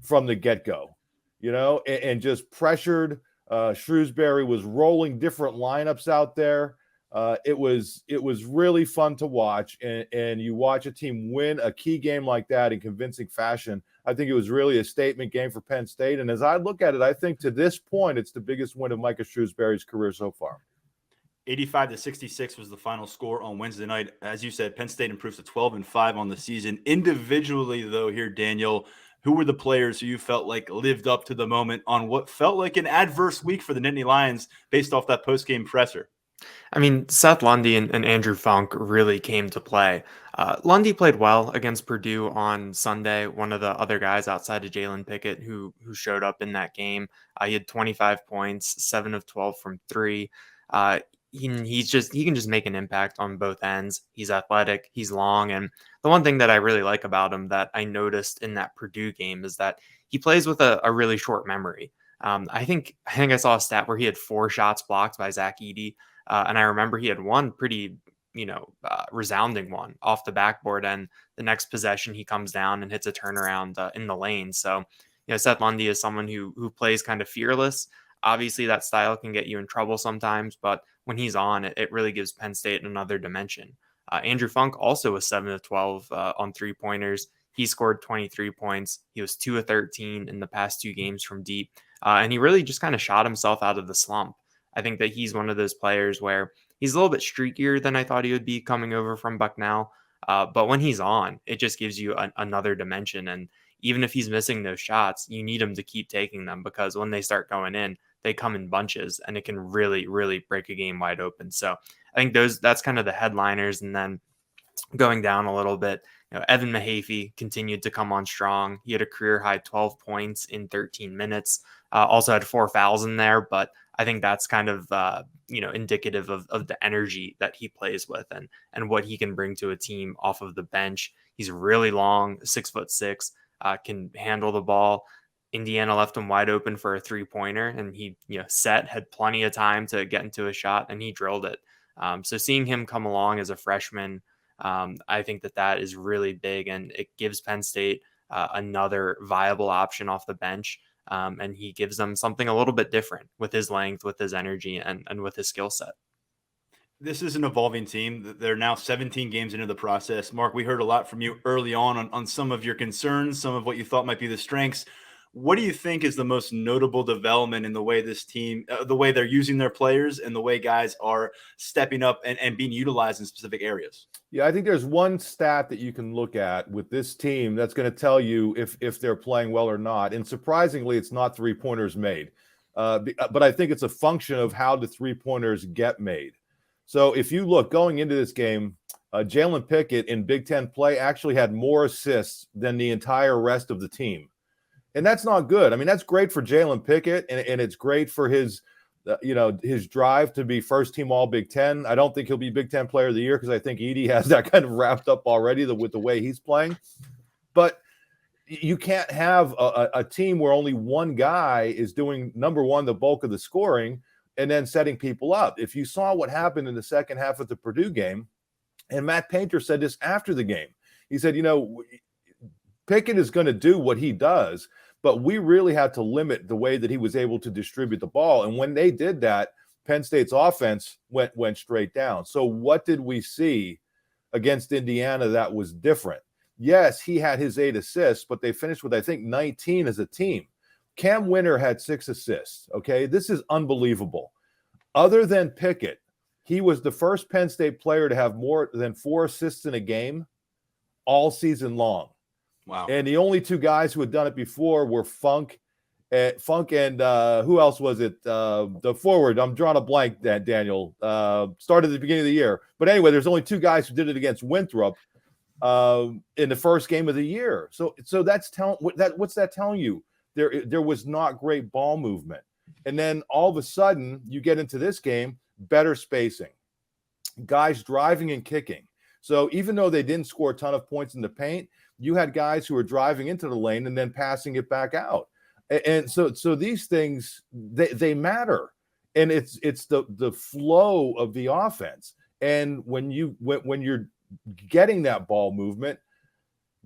from the get-go, and just pressured. Shrewsbury was rolling different lineups out there. It was really fun to watch, and you watch a team win a key game like that in convincing fashion. I think it was really a statement game for Penn State. And as I look at it, I think to this point, it's the biggest win of Micah Shrewsbury's career so far. 85-66 was the final score on Wednesday night. As you said, Penn State improves to 12-5 on the season. Individually, though, here, Daniel, who were the players who you felt like lived up to the moment on what felt like an adverse week for the Nittany Lions based off that post-game presser? I mean, Seth Lundy and Andrew Funk really came to play. Lundy played well against Purdue on Sunday, one of the other guys outside of Jalen Pickett who showed up in that game. He had 25 points, 7 of 12 from 3. He can just make an impact on both ends. He's athletic, he's long, and the one thing that I really like about him that I noticed in that Purdue game is that he plays with a really short memory. I think I saw a stat where he had 4 shots blocked by Zach Edey, and I remember he had one pretty resounding one off the backboard, and the next possession he comes down and hits a turnaround in the lane. So Seth Lundy is someone who plays kind of fearless. Obviously, that style can get you in trouble sometimes, but when he's on, it really gives Penn State another dimension. Andrew Funk also was 7 of 12 on 3-pointers. He scored 23 points. He was 2 of 13 in the past 2 games from deep, and he really just kind of shot himself out of the slump. I think that he's one of those players where he's a little bit streakier than I thought he would be coming over from Bucknell, but when he's on, it just gives you another dimension. And even if he's missing those shots, you need him to keep taking them, because when they start going in, they come in bunches and it can really, really break a game wide open. So I think that's kind of the headliners. And then going down a little bit, Evan Mahaffey continued to come on strong. He had a career high 12 points in 13 minutes, also had 4 fouls in there, but I think that's kind of, indicative of the energy that he plays with and what he can bring to a team off of the bench. He's really long, 6'6", can handle the ball. Indiana left him wide open for a 3-pointer, and he, had plenty of time to get into a shot, and he drilled it. So seeing him come along as a freshman, I think that is really big, and it gives Penn State another viable option off the bench. And he gives them something a little bit different with his length, with his energy, and with his skill set. This is an evolving team. They're now 17 games into the process. Mark, we heard a lot from you early on some of your concerns, some of what you thought might be the strengths. What do you think is the most notable development in the way this team, the way they're using their players and the way guys are stepping up and being utilized in specific areas? Yeah, I think there's one stat that you can look at with this team that's going to tell you if they're playing well or not. And surprisingly, it's not 3-pointers made. But I think it's a function of how the 3-pointers get made. So if you look going into this game, Jalen Pickett in Big Ten play actually had more assists than the entire rest of the team. And that's not good. I mean, that's great for Jalen Pickett, and it's great for his drive to be first team all Big Ten. I don't think he'll be Big Ten player of the year because I think Edey has that kind of wrapped up already with the way he's playing. But you can't have a team where only one guy is doing, number one, the bulk of the scoring and then setting people up. If you saw what happened in the second half of the Purdue game, and Matt Painter said this after the game, he said, Pickett is going to do what he does, but we really had to limit the way that he was able to distribute the ball. And when they did that, Penn State's offense went straight down. So what did we see against Indiana that was different? Yes, he had his 8 assists, but they finished with, I think, 19 as a team. Cam Winter had 6 assists. Okay, this is unbelievable. Other than Pickett, he was the first Penn State player to have more than 4 assists in a game all season long. Wow. And the only 2 guys who had done it before were Funk and who else was it? The forward. I'm drawing a blank, Daniel. Started at the beginning of the year. But anyway, there's only 2 guys who did it against Winthrop in the first game of the year. So what's that telling you? There was not great ball movement. And then all of a sudden, you get into this game, better spacing, guys driving and kicking. So even though they didn't score a ton of points in the paint, you had guys who were driving into the lane and then passing it back out. And so these things, they matter. And it's the flow of the offense. And when you're getting that ball movement,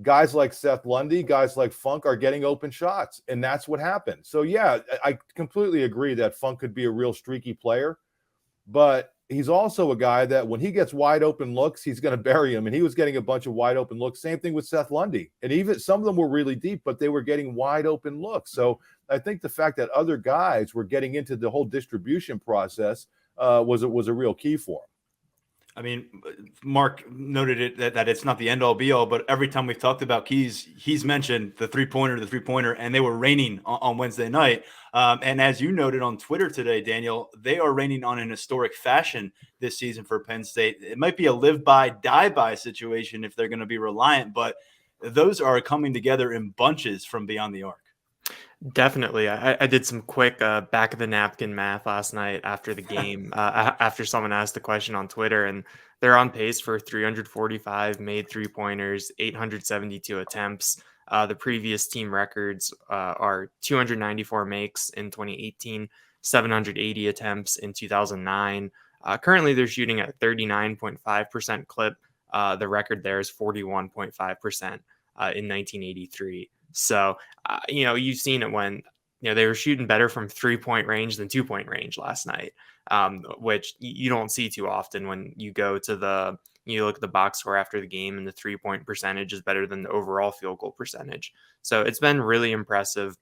guys like Seth Lundy, guys like Funk are getting open shots, and that's what happened. So yeah, I completely agree that Funk could be a real streaky player, but he's also a guy that when he gets wide open looks, he's going to bury him. And he was getting a bunch of wide open looks. Same thing with Seth Lundy. And even some of them were really deep, but they were getting wide open looks. So I think the fact that other guys were getting into the whole distribution process was a real key for him. I mean, Mark noted it that it's not the end all be all, but every time we've talked about keys, he's mentioned the three pointer, and they were raining on Wednesday night. And as you noted on Twitter today, Daniel, they are raining on an historic fashion this season for Penn State. It might be a live by, die by situation if they're going to be reliant, but those are coming together in bunches from beyond the arc. Definitely. I did some quick back of the napkin math last night after the game, after someone asked the question on Twitter, and they're on pace for 345 made 3-pointers, 872 attempts. The previous team records are 294 makes in 2018, 780 attempts in 2009. Currently, they're shooting at 39.5% clip. The record there is 41.5% in 1983. So, you've seen it when, they were shooting better from 3-point range than 2-point range last night, which you don't see too often when you go to you look at the box score after the game and the 3-point percentage is better than the overall field goal percentage. So it's been really impressive.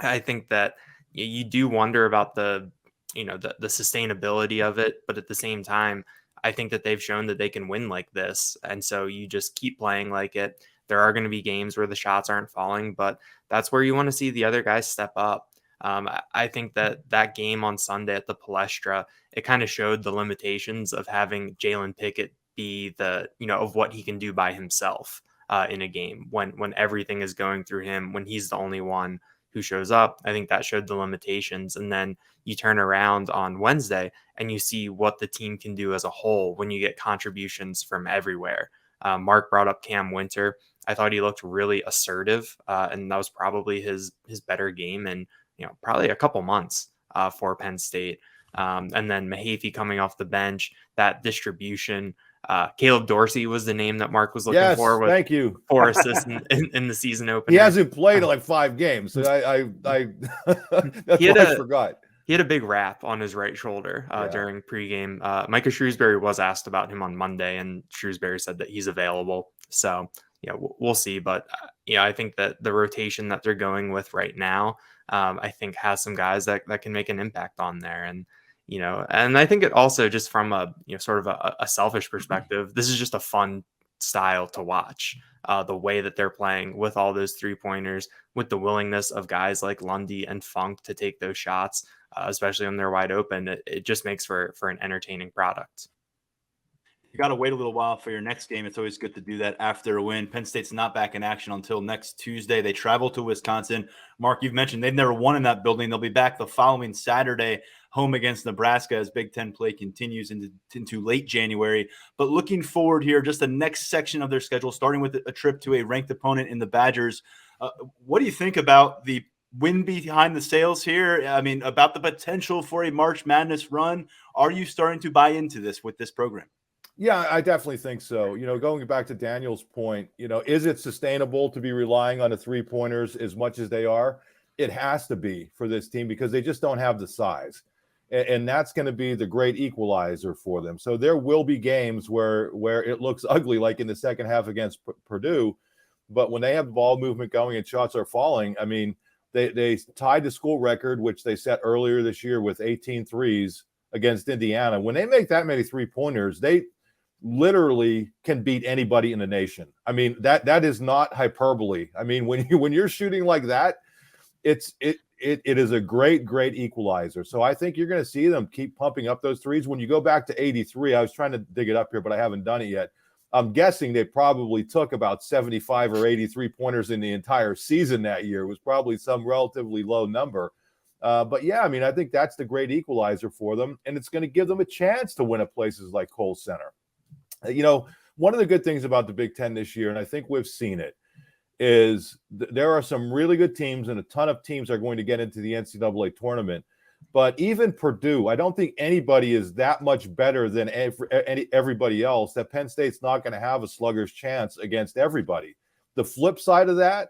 I think that you do wonder about the sustainability of it, but at the same time, I think that they've shown that they can win like this. And so you just keep playing like it. There are going to be games where the shots aren't falling, but that's where you want to see the other guys step up. I think that game on Sunday at the Palestra, it kind of showed the limitations of having Jalen Pickett be of what he can do by himself in a game when everything is going through him, when he's the only one who shows up. I think that showed the limitations. And then you turn around on Wednesday and you see what the team can do as a whole when you get contributions from everywhere. Mark brought up Cam Winter. I thought he looked really assertive, and that was probably his better game in probably a couple months for Penn State. And then Mahaffey coming off the bench, that distribution. Caleb Dorsey was the name that Mark was looking for. With thank you. 4 assists in the season opener. He hasn't played in like 5 games. So I that's what I forgot. He had a big wrap on his right shoulder during pregame. Micah Shrewsbury was asked about him on Monday, and Shrewsbury said that he's available. So, we'll see. But, I think that the rotation that they're going with right now, I think has some guys that can make an impact on there. And, and I think it also just from a, sort of a selfish perspective, this is just a fun style to watch. The way that they're playing with all those 3-pointers, with the willingness of guys like Lundy and Funk to take those shots, especially when they're wide open, it just makes for an entertaining product. You got to wait a little while for your next game. It's always good to do that after a win. Penn State's not back in action until next Tuesday. They travel to Wisconsin. Mark, you've mentioned they've never won in that building. They'll be back the following Saturday, home against Nebraska, as Big Ten play continues into late January. But looking forward here, just the next section of their schedule, starting with a trip to a ranked opponent in the Badgers. What do you think about the wind behind the sails here? I mean, about the potential for a March Madness run? Are you starting to buy into this with this program? Yeah, I definitely think so. Going back to Daniel's point, is it sustainable to be relying on the 3-pointers as much as they are? It has to be for this team because they just don't have the size. And that's going to be the great equalizer for them. So there will be games where it looks ugly, like in the second half against Purdue. But when they have the ball movement going and shots are falling, I mean, they tied the school record, which they set earlier this year with 18 threes against Indiana. When they make that many 3-pointers, they literally can beat anybody in the nation. I mean, that is not hyperbole. I mean, when you're shooting like that, it is a great equalizer. So I think you're going to see them keep pumping up those threes. When you go back to 83, I was trying to dig it up here, but I haven't done it yet. I'm guessing they probably took about 75 or 83 pointers in the entire season that year. It was probably some relatively low number. But yeah, I mean, I think that's the great equalizer for them, and it's going to give them a chance to win at places like Kohl Center. One of the good things about the Big Ten this year, and I think we've seen it, is there are some really good teams, and a ton of teams are going to get into the NCAA tournament. But even Purdue, I don't think anybody is that much better than everybody else, that Penn State's not going to have a slugger's chance against everybody. The flip side of that,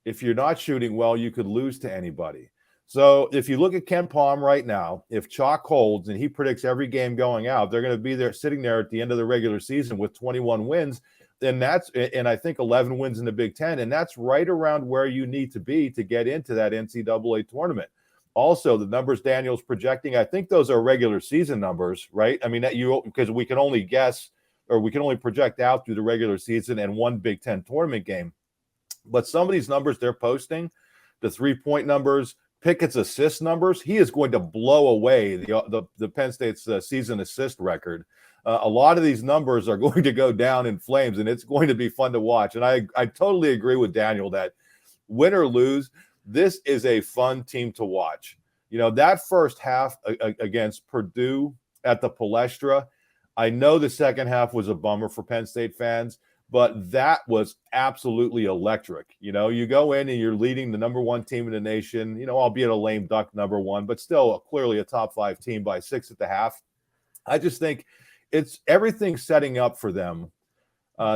if you're not shooting well, you could lose to anybody. So if you look at Ken Palm right now, if chalk holds and he predicts every game going out, they're going to be there sitting there at the end of the regular season with 21 wins. And I think 11 wins in the Big Ten. And that's right around where you need to be to get into that NCAA tournament. Also, the numbers Daniel's projecting, I think those are regular season numbers, right? I mean, because we can only guess, or we can only project out through the regular season and one Big Ten tournament game. But some of these numbers they're posting, the 3-point numbers, Pickett's assist numbers, he is going to blow away the Penn State's season assist record. A lot of these numbers are going to go down in flames, and it's going to be fun to watch. And I totally agree with Daniel that win or lose, this is a fun team to watch. That first half against Purdue at the Palestra, I know the second half was a bummer for Penn State fans, but that was absolutely electric. You go in and you're leading the number one team in the nation, albeit a lame duck number one, but still clearly a top 5 team by 6 at the half. I just think it's everything setting up for them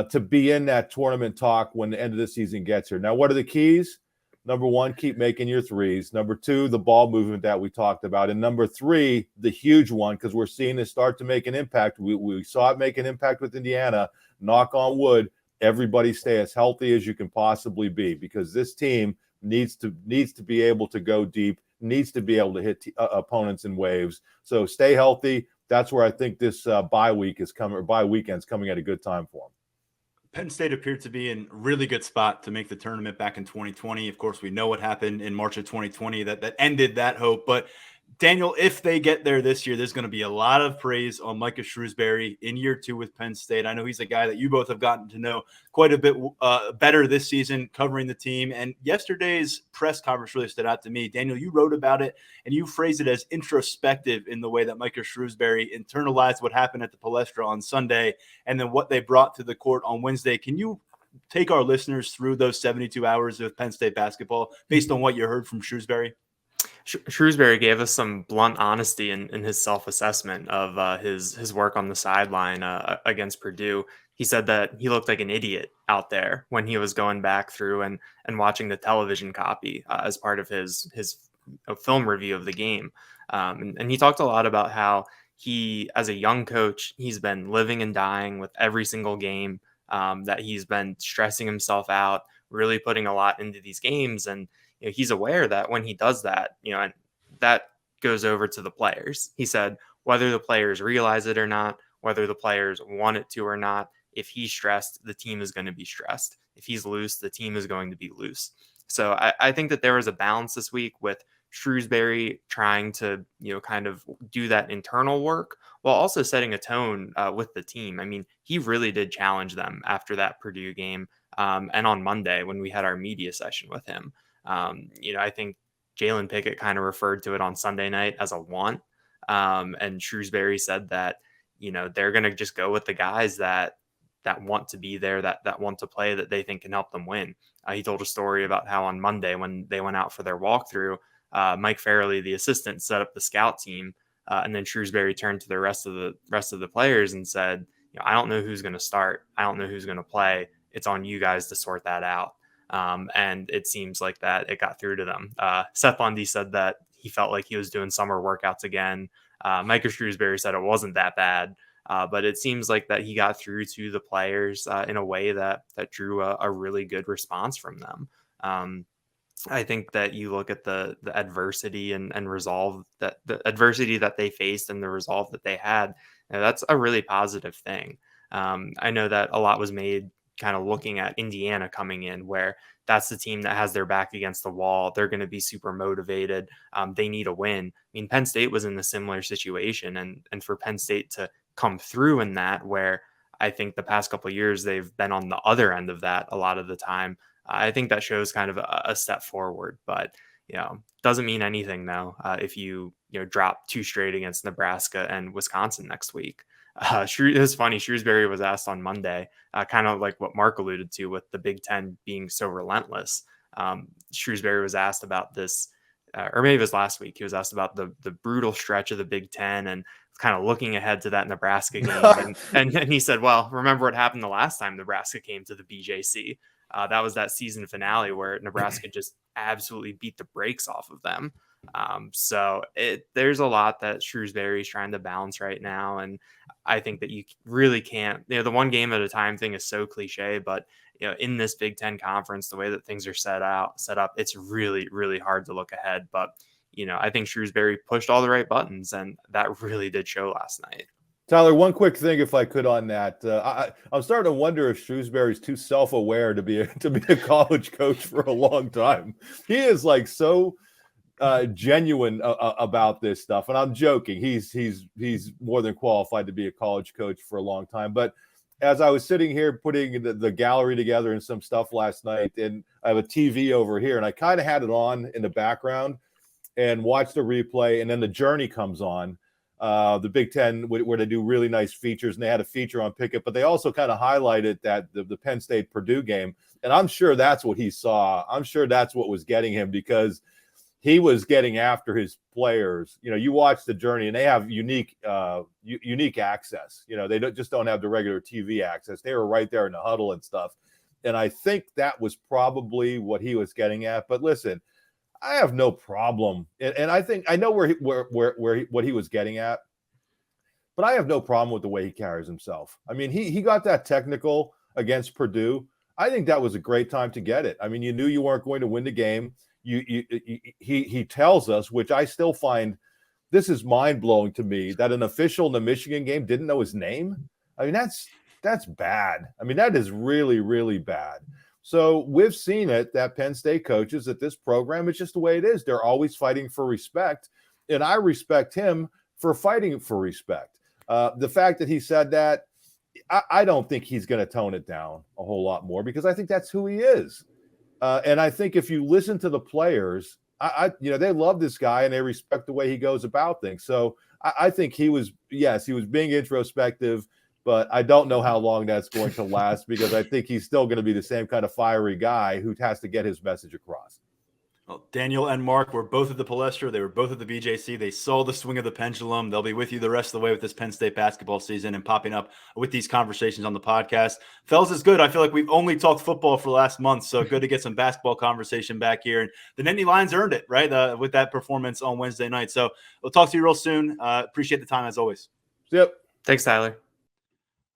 to be in that tournament talk when the end of the season gets here. Now, what are the keys? Number 1, keep making your threes. Number 2, the ball movement that we talked about. And number 3, the huge one, because we're seeing it start to make an impact. We saw it make an impact with Indiana. Knock on wood, everybody stay as healthy as you can possibly be, because this team needs to be able to go deep, needs to be able to hit opponents in waves. So stay healthy. That's where I think this bye weekend's coming at a good time for them. Penn State appeared to be in a really good spot to make the tournament back in 2020. Of course, we know what happened in March of 2020 that ended that hope. But Daniel, if they get there this year, there's going to be a lot of praise on Micah Shrewsbury in year 2 with Penn State. I know he's a guy that you both have gotten to know quite a bit better this season, covering the team. And yesterday's press conference really stood out to me. Daniel, you wrote about it, and you phrased it as introspective in the way that Micah Shrewsbury internalized what happened at the Palestra on Sunday and then what they brought to the court on Wednesday. Can you take our listeners through those 72 hours of Penn State basketball based on what you heard from Shrewsbury? Shrewsbury gave us some blunt honesty in his self-assessment of his work on the sideline against Purdue. He said that he looked like an idiot out there when he was going back through and watching the television copy as part of his film review of the game. And he talked a lot about how he, as a young coach, he's been living and dying with every single game, that he's been stressing himself out, really putting a lot into these games. And he's aware that when he does that, and that goes over to the players. He said, whether the players realize it or not, whether the players want it to or not, if he's stressed, the team is going to be stressed. If he's loose, the team is going to be loose. So I think that there was a balance this week with Shrewsbury trying to, kind of do that internal work while also setting a tone with the team. I mean, he really did challenge them after that Purdue game and on Monday when we had our media session with him. I think Jalen Pickett kind of referred to it on Sunday night as a want. And Shrewsbury said that, they're going to just go with the guys that want to be there, that want to play, that they think can help them win. He told a story about how on Monday when they went out for their walkthrough, Mike Farrelly, the assistant, set up the scout team. And then Shrewsbury turned to the rest of the players and said, I don't know who's going to start. I don't know who's going to play. It's on you guys to sort that out. And it seems like that it got through to them. Seth Lundy said that he felt like he was doing summer workouts again. Micah Shrewsbury said it wasn't that bad, but it seems like that he got through to the players in a way that drew a really good response from them. I think that you look at the adversity and resolve, that the adversity that they faced and the resolve that they had, that's a really positive thing. I know that a lot was made kind of looking at Indiana coming in, where that's the team that has their back against the wall. They're going to be super motivated. They need a win. I mean, Penn State was in a similar situation, and for Penn State to come through in that, where I think the past couple of years they've been on the other end of that a lot of the time, I think that shows kind of a step forward. But Doesn't mean anything though if you drop 2 straight against Nebraska and Wisconsin next week. It was funny. Shrewsbury was asked on Monday, kind of like what Mark alluded to with the Big Ten being so relentless. Shrewsbury was asked about this, or maybe it was last week. He was asked about the brutal stretch of the Big Ten and kind of looking ahead to that Nebraska game. and he said, well, remember what happened the last time Nebraska came to the BJC. That was that season finale where Nebraska just absolutely beat the brakes off of them. So there's a lot that Shrewsbury's trying to balance right now. And I think that you really can't, the one game at a time thing is so cliche, but in this Big Ten conference, the way that things are set up, it's really, really hard to look ahead. But, I think Shrewsbury pushed all the right buttons, and that really did show last night. Tyler, one quick thing, if I could, on that. I'm starting to wonder if Shrewsbury's too self-aware to be a college coach for a long time. He is like so genuine about this stuff, and I'm joking. He's more than qualified to be a college coach for a long time. But as I was sitting here putting the gallery together and some stuff last night, and I have a TV over here, and I kind of had it on in the background and watched the replay, and then the Journey comes on. The Big Ten, where they do really nice features, and they had a feature on Pickett, but they also kind of highlighted that the Penn State Purdue game, and I'm sure that's what he saw. I'm sure that's what was getting him, because he was getting after his players. You watch the Journey, and they have unique access. They don't have the regular TV access. They were right there in the huddle and stuff, and I think that was probably what he was getting at. But listen, I have no problem, and I think I know what he was getting at, but I have no problem with the way he carries himself. I mean, he got that technical against Purdue. I think that was a great time to get it. I mean, you knew you weren't going to win the game. He tells us, which I still find this is mind blowing to me, that an official in the Michigan game didn't know his name. I mean, that's bad. I mean, that is really, really bad. So we've seen it, that Penn State coaches at this program, it's just the way it is. They're always fighting for respect, and I respect him for fighting for respect. The fact that he said that, I don't think he's going to tone it down a whole lot more, because I think that's who he is. And I think if you listen to the players, they love this guy and they respect the way he goes about things. So I think he was being introspective, but I don't know how long that's going to last, because I think he's still going to be the same kind of fiery guy who has to get his message across. Well, Daniel and Mark were both at the Palestra. They were both at the BJC. They saw the swing of the pendulum. They'll be with you the rest of the way with this Penn State basketball season and popping up with these conversations on the podcast. Fellas, is good. I feel like we've only talked football for the last month, so good to get some basketball conversation back here. And the Nittany Lions earned it, right, with that performance on Wednesday night. So we'll talk to you real soon. Appreciate the time as always. Yep. Thanks, Tyler.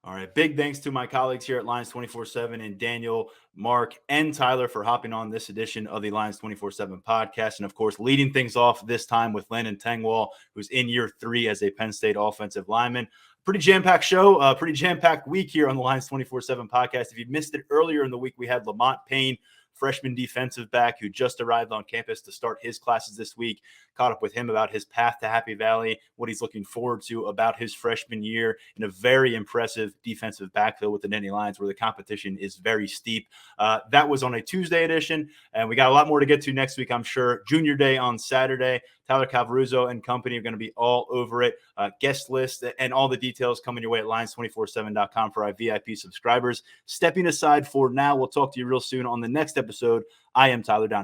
All right. Big thanks to my colleagues here at Lions247 and Daniel, Mark, and Tyler for hopping on this edition of the Lions247 podcast. And, of course, leading things off this time with Landon Tengwall, who's in year 3 as a Penn State offensive lineman. Pretty jam-packed show, pretty jam-packed week here on the Lions247 podcast. If you missed it earlier in the week, we had Lamont Payne, freshman defensive back who just arrived on campus to start his classes this week. Caught up with him about his path to Happy Valley, what he's looking forward to about his freshman year in a very impressive defensive backfield with the Nittany Lions, where the competition is very steep. That was on a Tuesday edition, and we got a lot more to get to next week, I'm sure. Junior Day on Saturday. Tyler Calvaruso and company are going to be all over it. Guest list and all the details coming your way at lions247.com for our VIP subscribers. Stepping aside for now, we'll talk to you real soon on the next episode. I am Tyler Down.